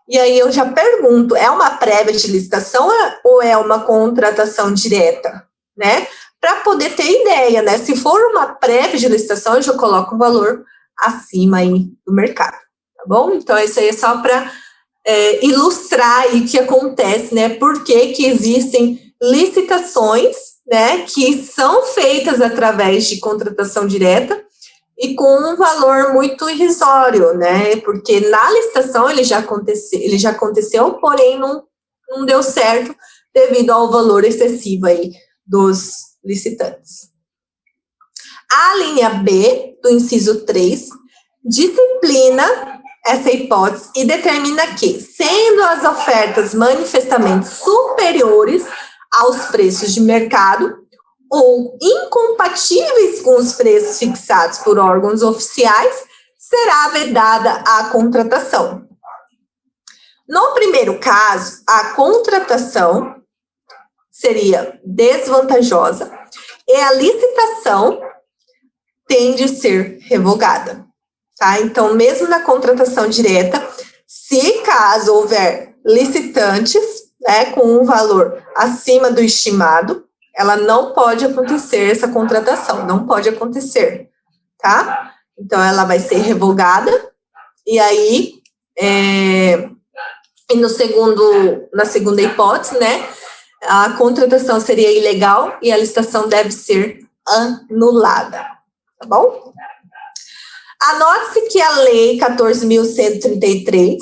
e aí eu já pergunto, é uma prévia de licitação ou é uma contratação direta, né? Para poder ter ideia, né? Se for uma prévia de licitação, eu já coloco um valor acima aí do mercado, tá bom? Então, isso aí é só para ilustrar aí o que acontece, né? Por que existem licitações, né? Que são feitas através de contratação direta e com um valor muito irrisório, né? Porque na licitação ele já aconteceu, porém não deu certo devido ao valor excessivo aí dos licitantes. A linha B do inciso 3 disciplina essa hipótese e determina que, sendo as ofertas manifestamente superiores aos preços de mercado ou incompatíveis com os preços fixados por órgãos oficiais, será vedada a contratação. No primeiro caso, a contratação seria desvantajosa e a licitação tende a ser revogada, tá? Então, mesmo na contratação direta, se caso houver licitantes, né, com um valor acima do estimado, ela não pode acontecer, essa contratação, não pode acontecer, tá? Então, ela vai ser revogada, e aí, na segunda hipótese, né, a contratação seria ilegal e a licitação deve ser anulada, tá bom? Anote-se que a Lei 14.133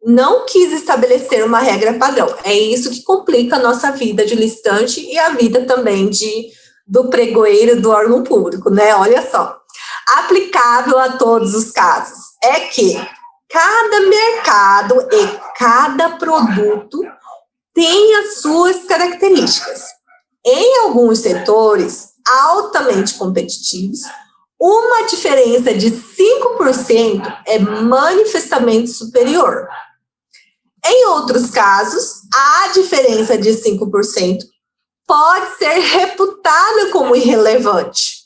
não quis estabelecer uma regra padrão. É isso que complica a nossa vida de licitante e a vida também do pregoeiro do órgão público, né? Olha só. Aplicável a todos os casos é que cada mercado e cada produto tem as suas características. Em alguns setores altamente competitivos, uma diferença de 5% é manifestamente superior. Em outros casos, a diferença de 5% pode ser reputada como irrelevante.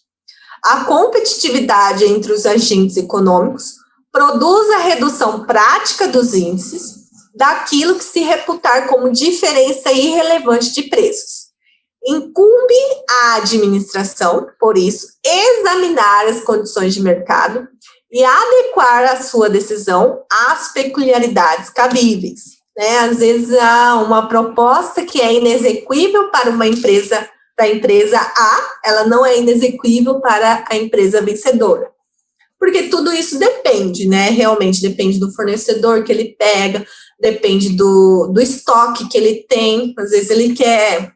A competitividade entre os agentes econômicos produz a redução prática dos índices daquilo que se reputar como diferença irrelevante de preços. Incumbe à administração, por isso, examinar as condições de mercado e adequar a sua decisão às peculiaridades cabíveis, né? Às vezes há uma proposta que é inexequível para a empresa A, ela não é inexequível para a empresa vencedora. Porque tudo isso depende, né? Realmente depende do fornecedor que ele pega, depende do estoque que ele tem. Às vezes ele quer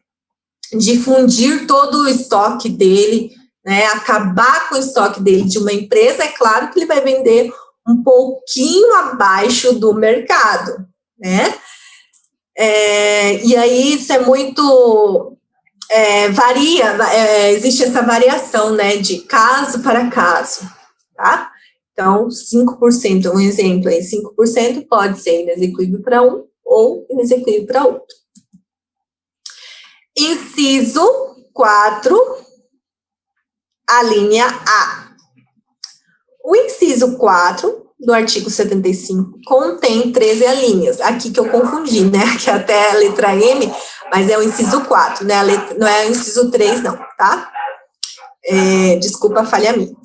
difundir todo o estoque dele, né, acabar com o estoque dele de uma empresa, é claro que ele vai vender um pouquinho abaixo do mercado, né? E aí isso é muito, existe essa variação, né, de caso para caso, tá? Então, 5%, um exemplo aí, 5% pode ser inexequível para um ou inexequível para outro. Inciso 4, a linha A. O inciso 4 do artigo 75 contém 13 alíneas. Aqui que eu confundi, né? Que até a letra M, mas é o inciso 4, né? Não é o inciso 3, não, tá? Desculpa a falha minha.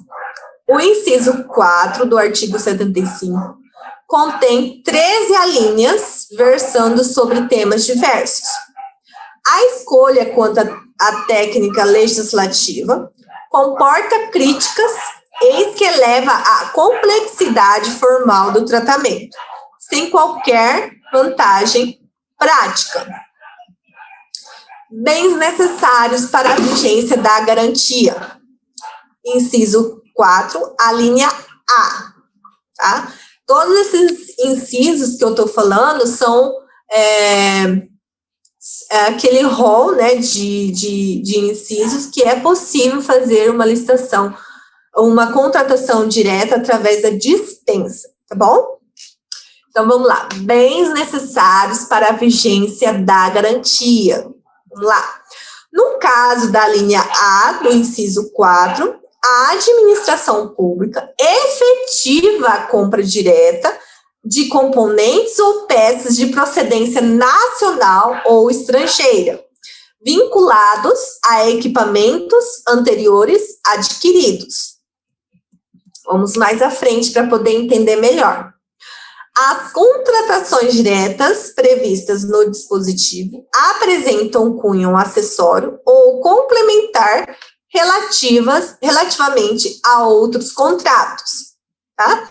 O inciso 4 do artigo 75 contém 13 alíneas versando sobre temas diversos. A escolha quanto à técnica legislativa comporta críticas, eis que eleva a complexidade formal do tratamento, sem qualquer vantagem prática. Bens necessários para a vigência da garantia. Inciso 4, a linha A. Tá? Todos esses incisos que eu estou falando são aquele rol, né, de incisos que é possível fazer uma licitação, uma contratação direta através da dispensa, tá bom? Então, vamos lá. Bens necessários para a vigência da garantia. Vamos lá. No caso da linha A, do inciso 4, a administração pública efetiva a compra direta de componentes ou peças de procedência nacional ou estrangeira, vinculados a equipamentos anteriores adquiridos. Vamos mais à frente para poder entender melhor. As contratações diretas previstas no dispositivo apresentam cunho acessório ou complementar relativamente a outros contratos, tá?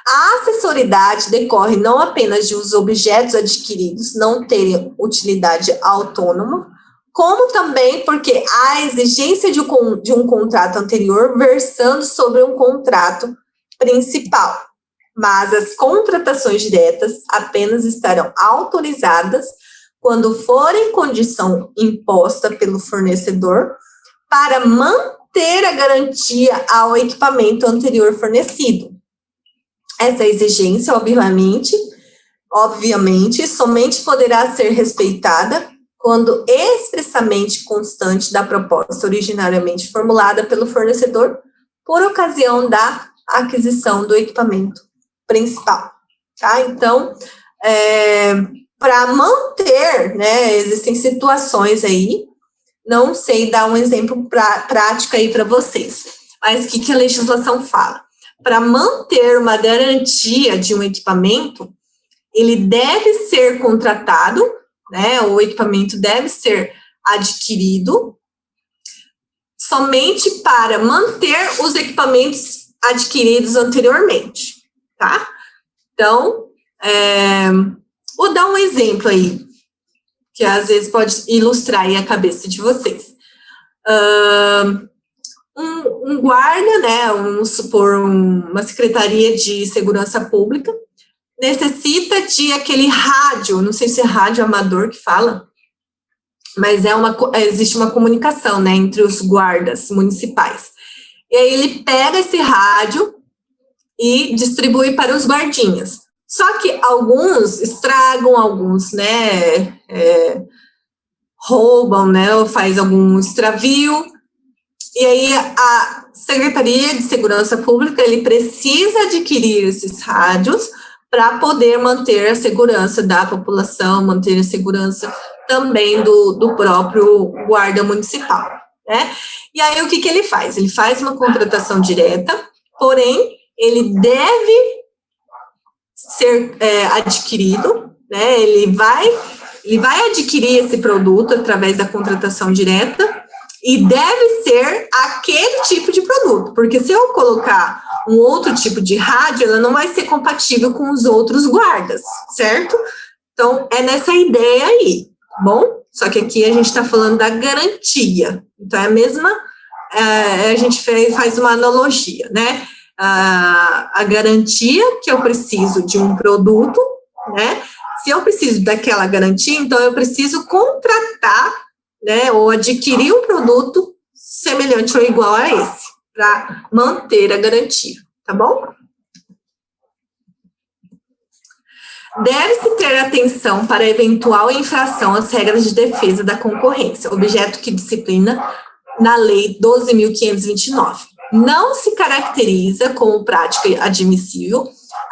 A acessoridade decorre não apenas de os objetos adquiridos não terem utilidade autônoma, como também porque há exigência de um contrato anterior versando sobre um contrato principal. Mas as contratações diretas apenas estarão autorizadas quando forem condição imposta pelo fornecedor para manter a garantia ao equipamento anterior fornecido. Essa exigência, obviamente, somente poderá ser respeitada quando expressamente constante da proposta originariamente formulada pelo fornecedor por ocasião da aquisição do equipamento principal, tá? Então, para manter, né, existem situações aí não sei dar um exemplo prático aí para vocês. Mas o que a legislação fala? Para manter uma garantia de um equipamento, ele deve ser contratado, né? O equipamento deve ser adquirido somente para manter os equipamentos adquiridos anteriormente, tá? Então, vou dar um exemplo aí, que às vezes pode ilustrar aí a cabeça de vocês. Um guarda, né, vamos supor uma secretaria de segurança pública, necessita de aquele rádio, não sei se é rádio amador que fala, mas existe uma comunicação, né, entre os guardas municipais. E aí ele pega esse rádio e distribui para os guardinhas. Só que alguns estragam, alguns, né, roubam, né, ou faz algum extravio. E aí a Secretaria de Segurança Pública, ele precisa adquirir esses rádios para poder manter a segurança da população, manter a segurança também do próprio guarda municipal, né? E aí o que ele faz? Ele faz uma contratação direta, porém ele deve ser adquirido, né? Ele vai adquirir esse produto através da contratação direta e deve ser aquele tipo de produto, porque se eu colocar um outro tipo de rádio, ela não vai ser compatível com os outros guardas, certo? Então, é nessa ideia aí, tá bom? Só que aqui a gente está falando da garantia. Então, é a mesma, a gente faz uma analogia, né? A garantia que eu preciso de um produto, né? Se eu preciso daquela garantia, então eu preciso contratar, né, ou adquirir um produto semelhante ou igual a esse, para manter a garantia, tá bom? Deve-se ter atenção para eventual infração às regras de defesa da concorrência, objeto que disciplina na Lei 12.529. Não se caracteriza como prática admissível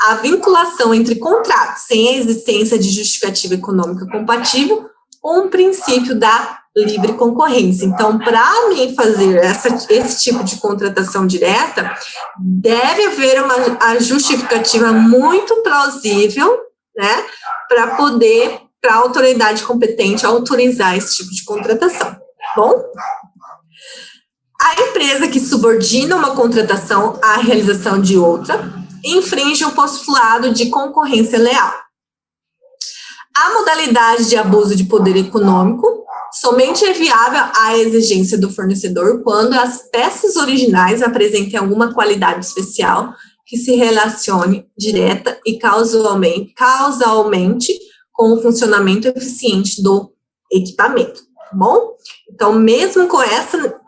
a vinculação entre contratos sem a existência de justificativa econômica compatível ou um princípio da livre concorrência. Então, para mim fazer esse tipo de contratação direta, deve haver uma justificativa muito plausível, né, para a autoridade competente autorizar esse tipo de contratação, bom? A empresa que subordina uma contratação à realização de outra infringe o postulado de concorrência leal. A modalidade de abuso de poder econômico somente é viável à exigência do fornecedor quando as peças originais apresentem alguma qualidade especial que se relacione direta e causalmente com o funcionamento eficiente do equipamento, tá bom? Então, mesmo com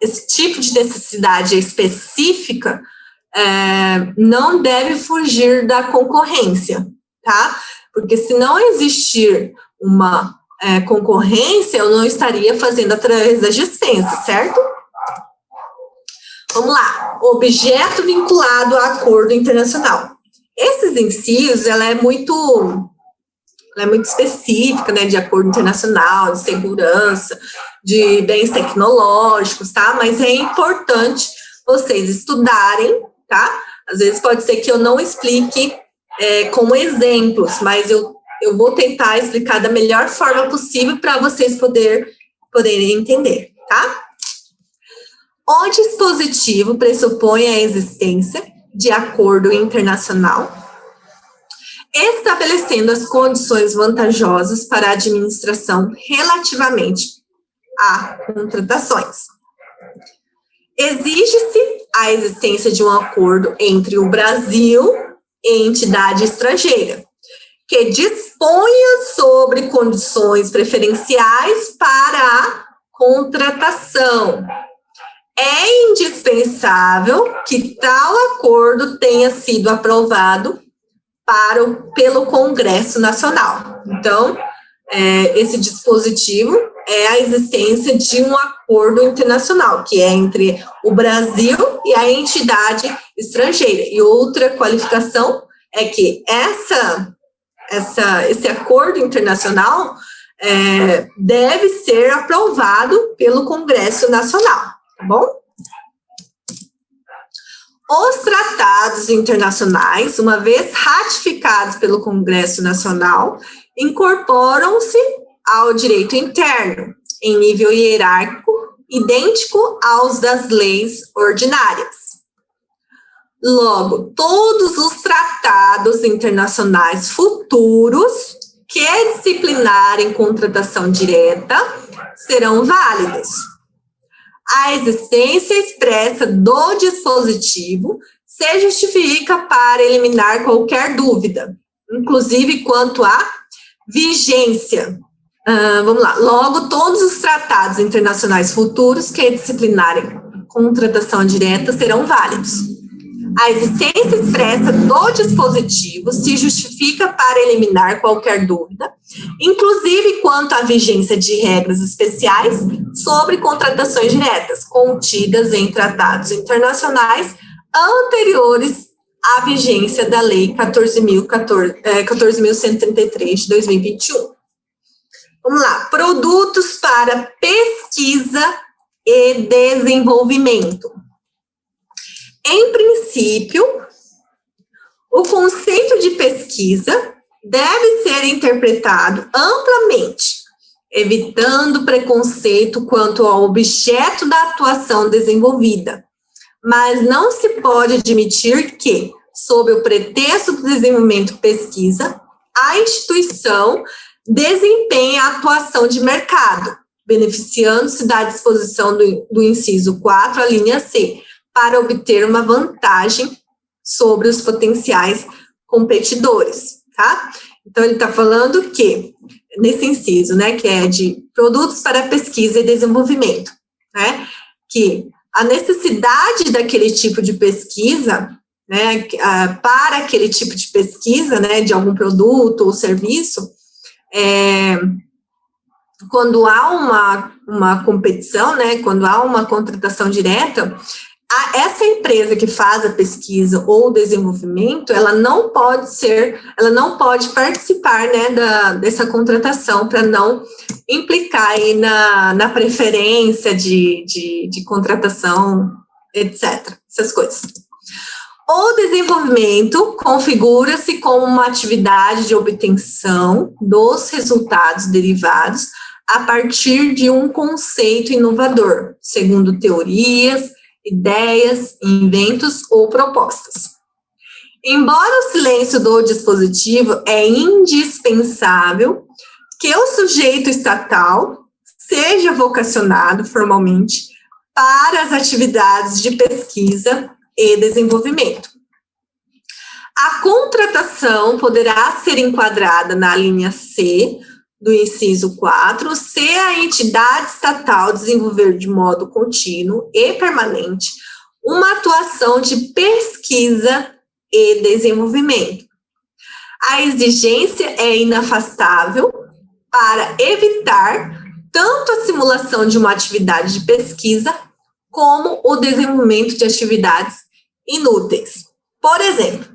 esse tipo de necessidade específica, não deve fugir da concorrência, tá? Porque se não existir uma concorrência, eu não estaria fazendo através da dispensa, certo? Vamos lá, objeto vinculado a acordo internacional. Esses incisos, ela é muito específica, né, de acordo internacional, de segurança, de bens tecnológicos, tá? Mas é importante vocês estudarem, tá? Às vezes pode ser que eu não explique como exemplos, mas eu vou tentar explicar da melhor forma possível para vocês poderem entender, tá? O dispositivo pressupõe a existência de acordo internacional, estabelecendo as condições vantajosas para a administração relativamente a contratações. Exige-se a existência de um acordo entre o Brasil e entidade estrangeira, que disponha sobre condições preferenciais para a contratação. É indispensável que tal acordo tenha sido aprovado pelo Congresso Nacional. Então, esse dispositivo é a existência de um acordo internacional, que é entre o Brasil e a entidade estrangeira. E outra qualificação é que esse acordo internacional deve ser aprovado pelo Congresso Nacional, tá bom? Os tratados internacionais, uma vez ratificados pelo Congresso Nacional, incorporam-se ao direito interno, em nível hierárquico, idêntico aos das leis ordinárias. Logo, todos os tratados internacionais futuros que disciplinarem contratação direta serão válidos. A existência expressa do dispositivo se justifica para eliminar qualquer dúvida, inclusive quanto à vigência. Vamos lá. Logo, todos os tratados internacionais futuros que disciplinarem contratação direta serão válidos. A existência expressa do dispositivo se justifica para eliminar qualquer dúvida, inclusive quanto à vigência de regras especiais sobre contratações diretas, contidas em tratados internacionais anteriores à vigência da Lei 14.133 de 2021. Vamos lá. Produtos para pesquisa e desenvolvimento. Em princípio, o conceito de pesquisa deve ser interpretado amplamente, evitando preconceito quanto ao objeto da atuação desenvolvida, mas não se pode admitir que, sob o pretexto do desenvolvimento pesquisa, a instituição desempenhe a atuação de mercado, beneficiando-se da disposição do inciso 4, a linha C, para obter uma vantagem sobre os potenciais competidores, tá? Então, ele está falando que, nesse inciso, né, que é de produtos para pesquisa e desenvolvimento, né, que a necessidade daquele tipo de pesquisa, né, para aquele tipo de pesquisa, né, de algum produto ou serviço, quando há uma competição, né, quando há uma contratação direta, essa empresa que faz a pesquisa ou o desenvolvimento, ela não pode participar, né, dessa contratação para não implicar aí na preferência de contratação, etc. Essas coisas. O desenvolvimento configura-se como uma atividade de obtenção dos resultados derivados a partir de um conceito inovador, segundo teorias, ideias, inventos ou propostas. Embora o silêncio do dispositivo é indispensável que o sujeito estatal seja vocacionado formalmente para as atividades de pesquisa e desenvolvimento. A contratação poderá ser enquadrada na linha C do inciso 4, se a entidade estatal desenvolver de modo contínuo e permanente uma atuação de pesquisa e desenvolvimento. A exigência é inafastável para evitar tanto a simulação de uma atividade de pesquisa como o desenvolvimento de atividades inúteis. Por exemplo,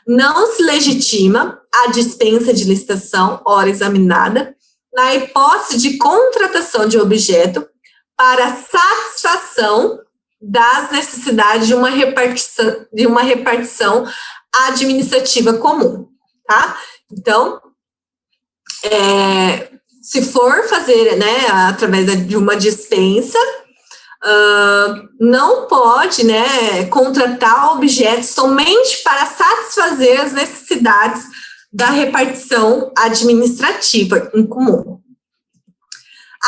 não se legitima a dispensa de licitação, ora examinada, na hipótese de contratação de objeto para satisfação das necessidades de uma repartição administrativa comum, tá? Então, se for fazer, né, através de uma dispensa, não pode, né, contratar objetos somente para satisfazer as necessidades da repartição administrativa em comum.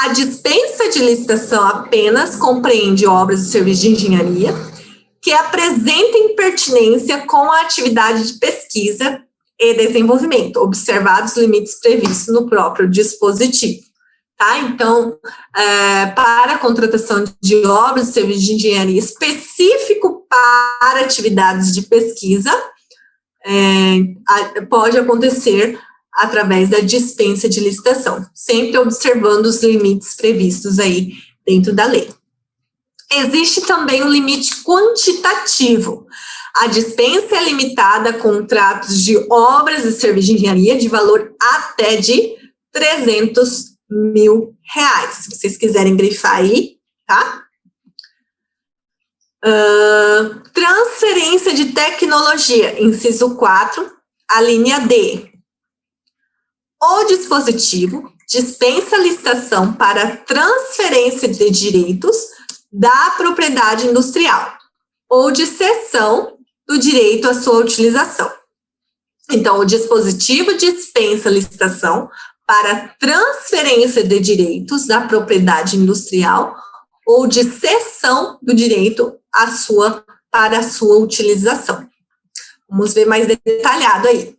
A dispensa de licitação apenas compreende obras e serviços de engenharia que apresentem pertinência com a atividade de pesquisa e desenvolvimento, observados os limites previstos no próprio dispositivo. Tá? Então, para a contratação de obras e serviços de engenharia específico para atividades de pesquisa, pode acontecer através da dispensa de licitação, sempre observando os limites previstos aí dentro da lei. Existe também um limite quantitativo. A dispensa é limitada a contratos de obras e serviços de engenharia de valor até de 300 Se vocês quiserem grifar aí, tá? Transferência de tecnologia, inciso 4, a linha D. O dispositivo dispensa a licitação para transferência de direitos da propriedade industrial ou de cessão do direito à sua utilização. Então, o dispositivo dispensa a licitação para transferência de direitos da propriedade industrial ou de cessão do direito para a sua utilização. Vamos ver mais detalhado aí.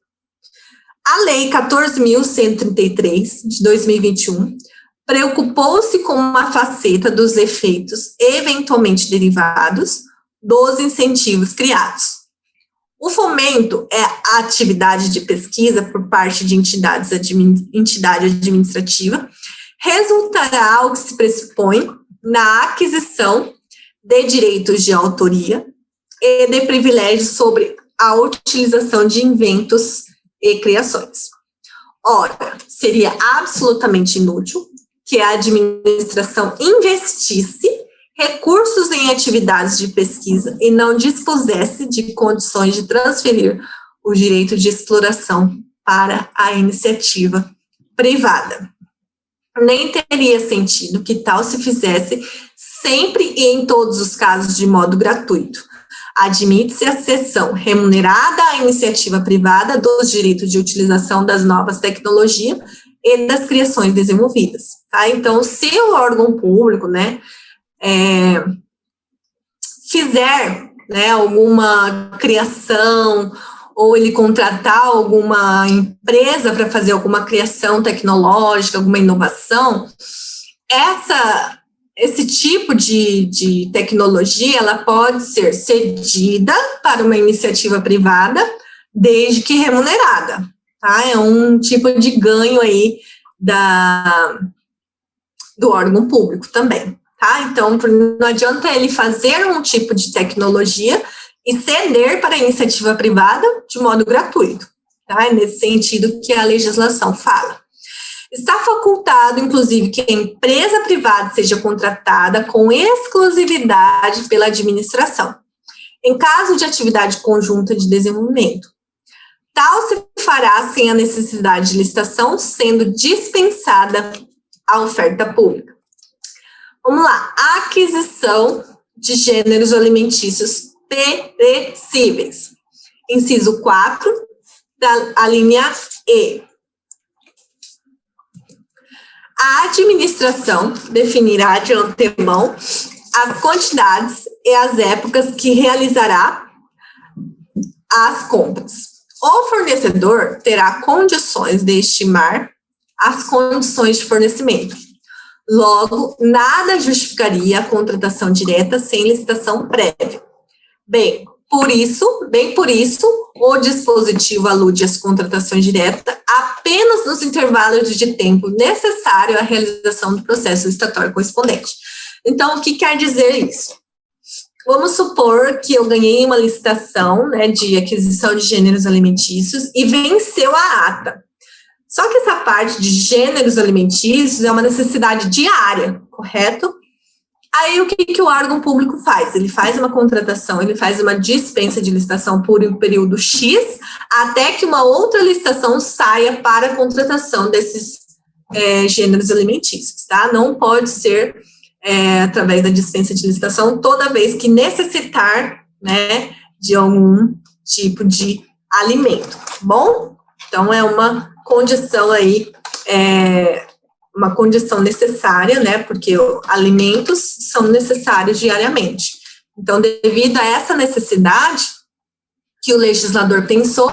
A Lei 14.133, de 2021, preocupou-se com uma faceta dos efeitos eventualmente derivados dos incentivos criados. O fomento é a atividade de pesquisa por parte de entidade administrativa, resultará ao que se pressupõe na aquisição de direitos de autoria e de privilégios sobre a utilização de inventos e criações. Ora, seria absolutamente inútil que a administração investisse recursos em atividades de pesquisa e não dispusesse de condições de transferir o direito de exploração para a iniciativa privada. Nem teria sentido que tal se fizesse sempre e em todos os casos de modo gratuito. Admite-se a cessão remunerada à iniciativa privada dos direitos de utilização das novas tecnologias e das criações desenvolvidas, tá? Então, se o órgão público, né, fizer, né, alguma criação ou ele contratar alguma empresa para fazer alguma criação tecnológica, alguma inovação, esse tipo de tecnologia, ela pode ser cedida para uma iniciativa privada, desde que remunerada, tá? É um tipo de ganho aí do órgão público também, tá? Então, não adianta ele fazer um tipo de tecnologia e ceder para a iniciativa privada de modo gratuito, tá? É nesse sentido que a legislação fala. Está facultado, inclusive, que a empresa privada seja contratada com exclusividade pela administração, em caso de atividade conjunta de desenvolvimento. Tal se fará sem a necessidade de licitação, sendo dispensada a oferta pública. Vamos lá. Aquisição de gêneros alimentícios perecíveis. Inciso 4, a linha E. A administração definirá de antemão as quantidades e as épocas que realizará as compras. O fornecedor terá condições de estimar as condições de fornecimento. Logo, nada justificaria a contratação direta sem licitação prévia. Bem por isso, o dispositivo alude às contratações diretas apenas nos intervalos de tempo necessário à realização do processo licitatório correspondente. Então, o que quer dizer isso? Vamos supor que eu ganhei uma licitação, né, de aquisição de gêneros alimentícios e venceu a ata. Só que essa parte de gêneros alimentícios é uma necessidade diária, correto? Aí, o que o órgão público faz? Ele faz uma contratação, ele faz uma dispensa de licitação por um período X, até que uma outra licitação saia para a contratação desses gêneros alimentícios, tá? Não pode ser através da dispensa de licitação toda vez que necessitar, né, de algum tipo de alimento, bom? Então, é uma condição aí, uma condição necessária, né, porque alimentos são necessários diariamente. Então, devido a essa necessidade que o legislador pensou,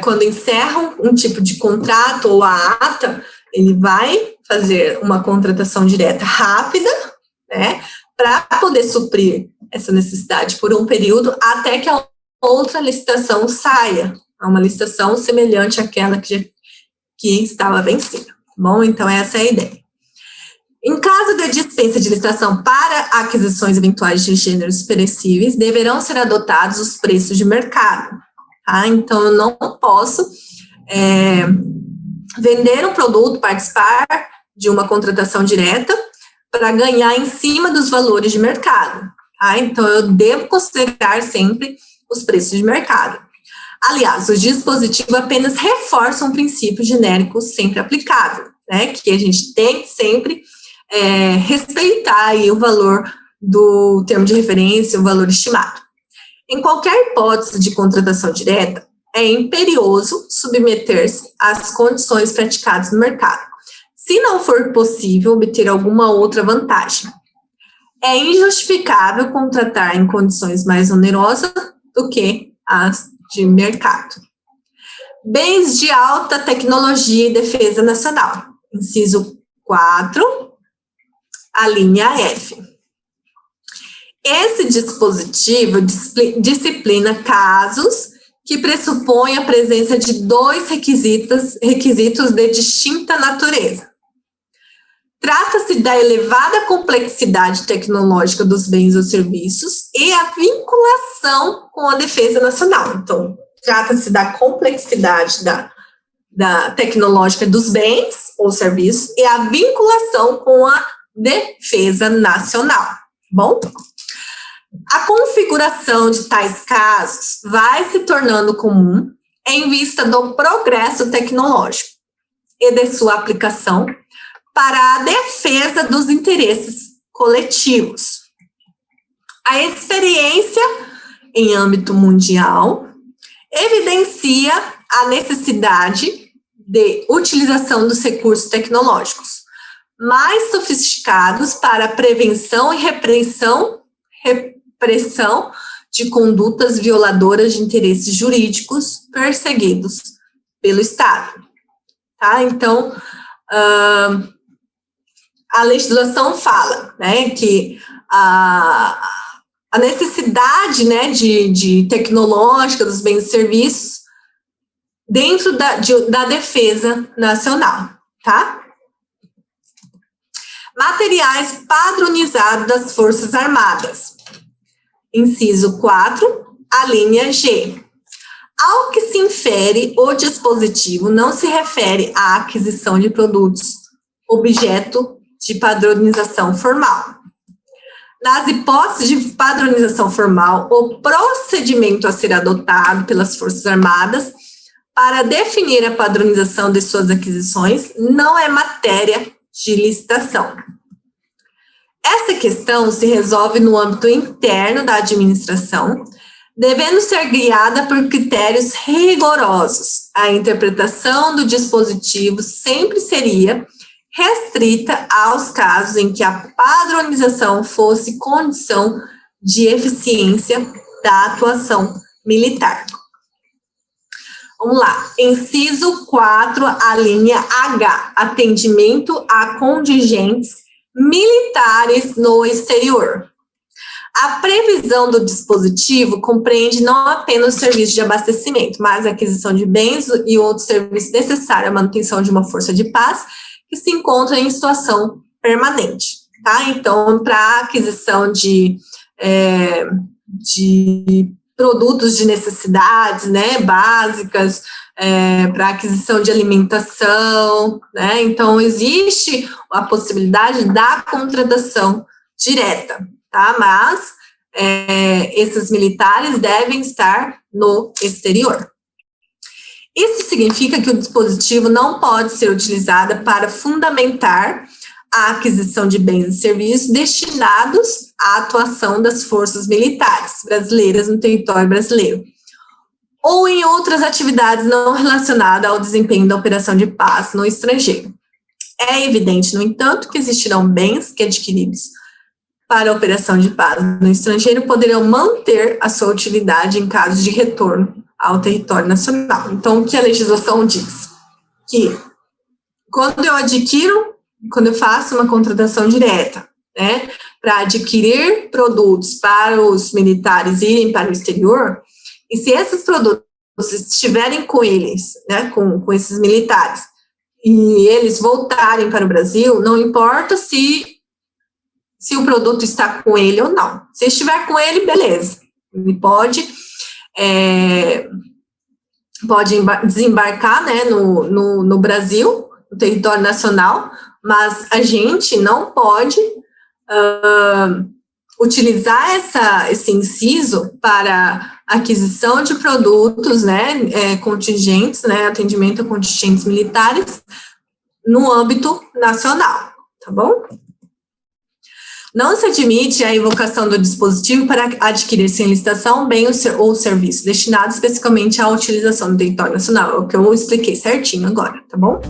quando encerra um tipo de contrato ou a ata, ele vai fazer uma contratação direta rápida, né, para poder suprir essa necessidade por um período até que a outra licitação saia, uma licitação semelhante àquela que estava vencida. Bom, então essa é a ideia. Em caso de dispensa de licitação para aquisições eventuais de gêneros perecíveis, deverão ser adotados os preços de mercado, tá? Então, eu não posso vender um produto, participar de uma contratação direta para ganhar em cima dos valores de mercado. Tá? Então, eu devo considerar sempre os preços de mercado. Aliás, os dispositivos apenas reforçam um princípio genérico sempre aplicável, né? Que a gente tem que sempre respeitar aí o valor do termo de referência, o valor estimado. Em qualquer hipótese de contratação direta, é imperioso submeter-se às condições praticadas no mercado, se não for possível obter alguma outra vantagem. É injustificável contratar em condições mais onerosas do que as de mercado. Bens de alta tecnologia e defesa nacional. Inciso 4, a linha F. Esse dispositivo disciplina casos que pressupõem a presença de dois requisitos de distinta natureza. Trata-se da elevada complexidade tecnológica dos bens ou serviços e a vinculação com a defesa nacional. Então, trata-se da complexidade da tecnológica dos bens ou serviços e a vinculação com a defesa nacional. Bom, a configuração de tais casos vai se tornando comum em vista do progresso tecnológico e de sua aplicação para a defesa dos interesses coletivos. A experiência em âmbito mundial evidencia a necessidade de utilização dos recursos tecnológicos mais sofisticados para a prevenção e repressão de condutas violadoras de interesses jurídicos perseguidos pelo Estado. Tá? Então, a legislação fala, né, que a necessidade, né, de tecnológica dos bens e serviços dentro da defesa nacional, tá? Materiais padronizados das Forças Armadas. Inciso 4, a linha G. Ao que se infere o dispositivo não se refere à aquisição de produtos objeto de padronização formal. Nas hipóteses de padronização formal, o procedimento a ser adotado pelas Forças Armadas para definir a padronização de suas aquisições não é matéria de licitação. Essa questão se resolve no âmbito interno da administração, devendo ser guiada por critérios rigorosos. A interpretação do dispositivo sempre seria restrita aos casos em que a padronização fosse condição de eficiência da atuação militar. Vamos lá, inciso 4, a linha H, atendimento a contingentes militares no exterior. A previsão do dispositivo compreende não apenas o serviço de abastecimento, mas a aquisição de bens e outros serviços necessários à manutenção de uma força de paz que se encontra em situação permanente, tá? Então, para aquisição de produtos de necessidades, né, básicas, para aquisição de alimentação, né? Então, existe a possibilidade da contratação direta, tá? Mas esses militares devem estar no exterior. Isso significa que o dispositivo não pode ser utilizado para fundamentar a aquisição de bens e serviços destinados à atuação das forças militares brasileiras no território brasileiro, ou em outras atividades não relacionadas ao desempenho da operação de paz no estrangeiro. É evidente, no entanto, que existirão bens que adquiridos para a operação de paz no estrangeiro poderão manter a sua utilidade em caso de retorno ao território nacional. Então, o que a legislação diz? Que quando eu faço uma contratação direta, né, para adquirir produtos para os militares irem para o exterior, e se esses produtos estiverem com eles, né, com esses militares, e eles voltarem para o Brasil, não importa se o produto está com ele ou não. Se estiver com ele, beleza. Ele pode pode desembarcar, né, no Brasil, no território nacional, mas a gente não pode utilizar esse inciso para aquisição de produtos, né, contingentes, né, atendimento a contingentes militares no âmbito nacional, tá bom? Não se admite a invocação do dispositivo para adquirir sem licitação bem ou serviço destinado especificamente à utilização do território nacional, é o que eu expliquei certinho agora, tá bom?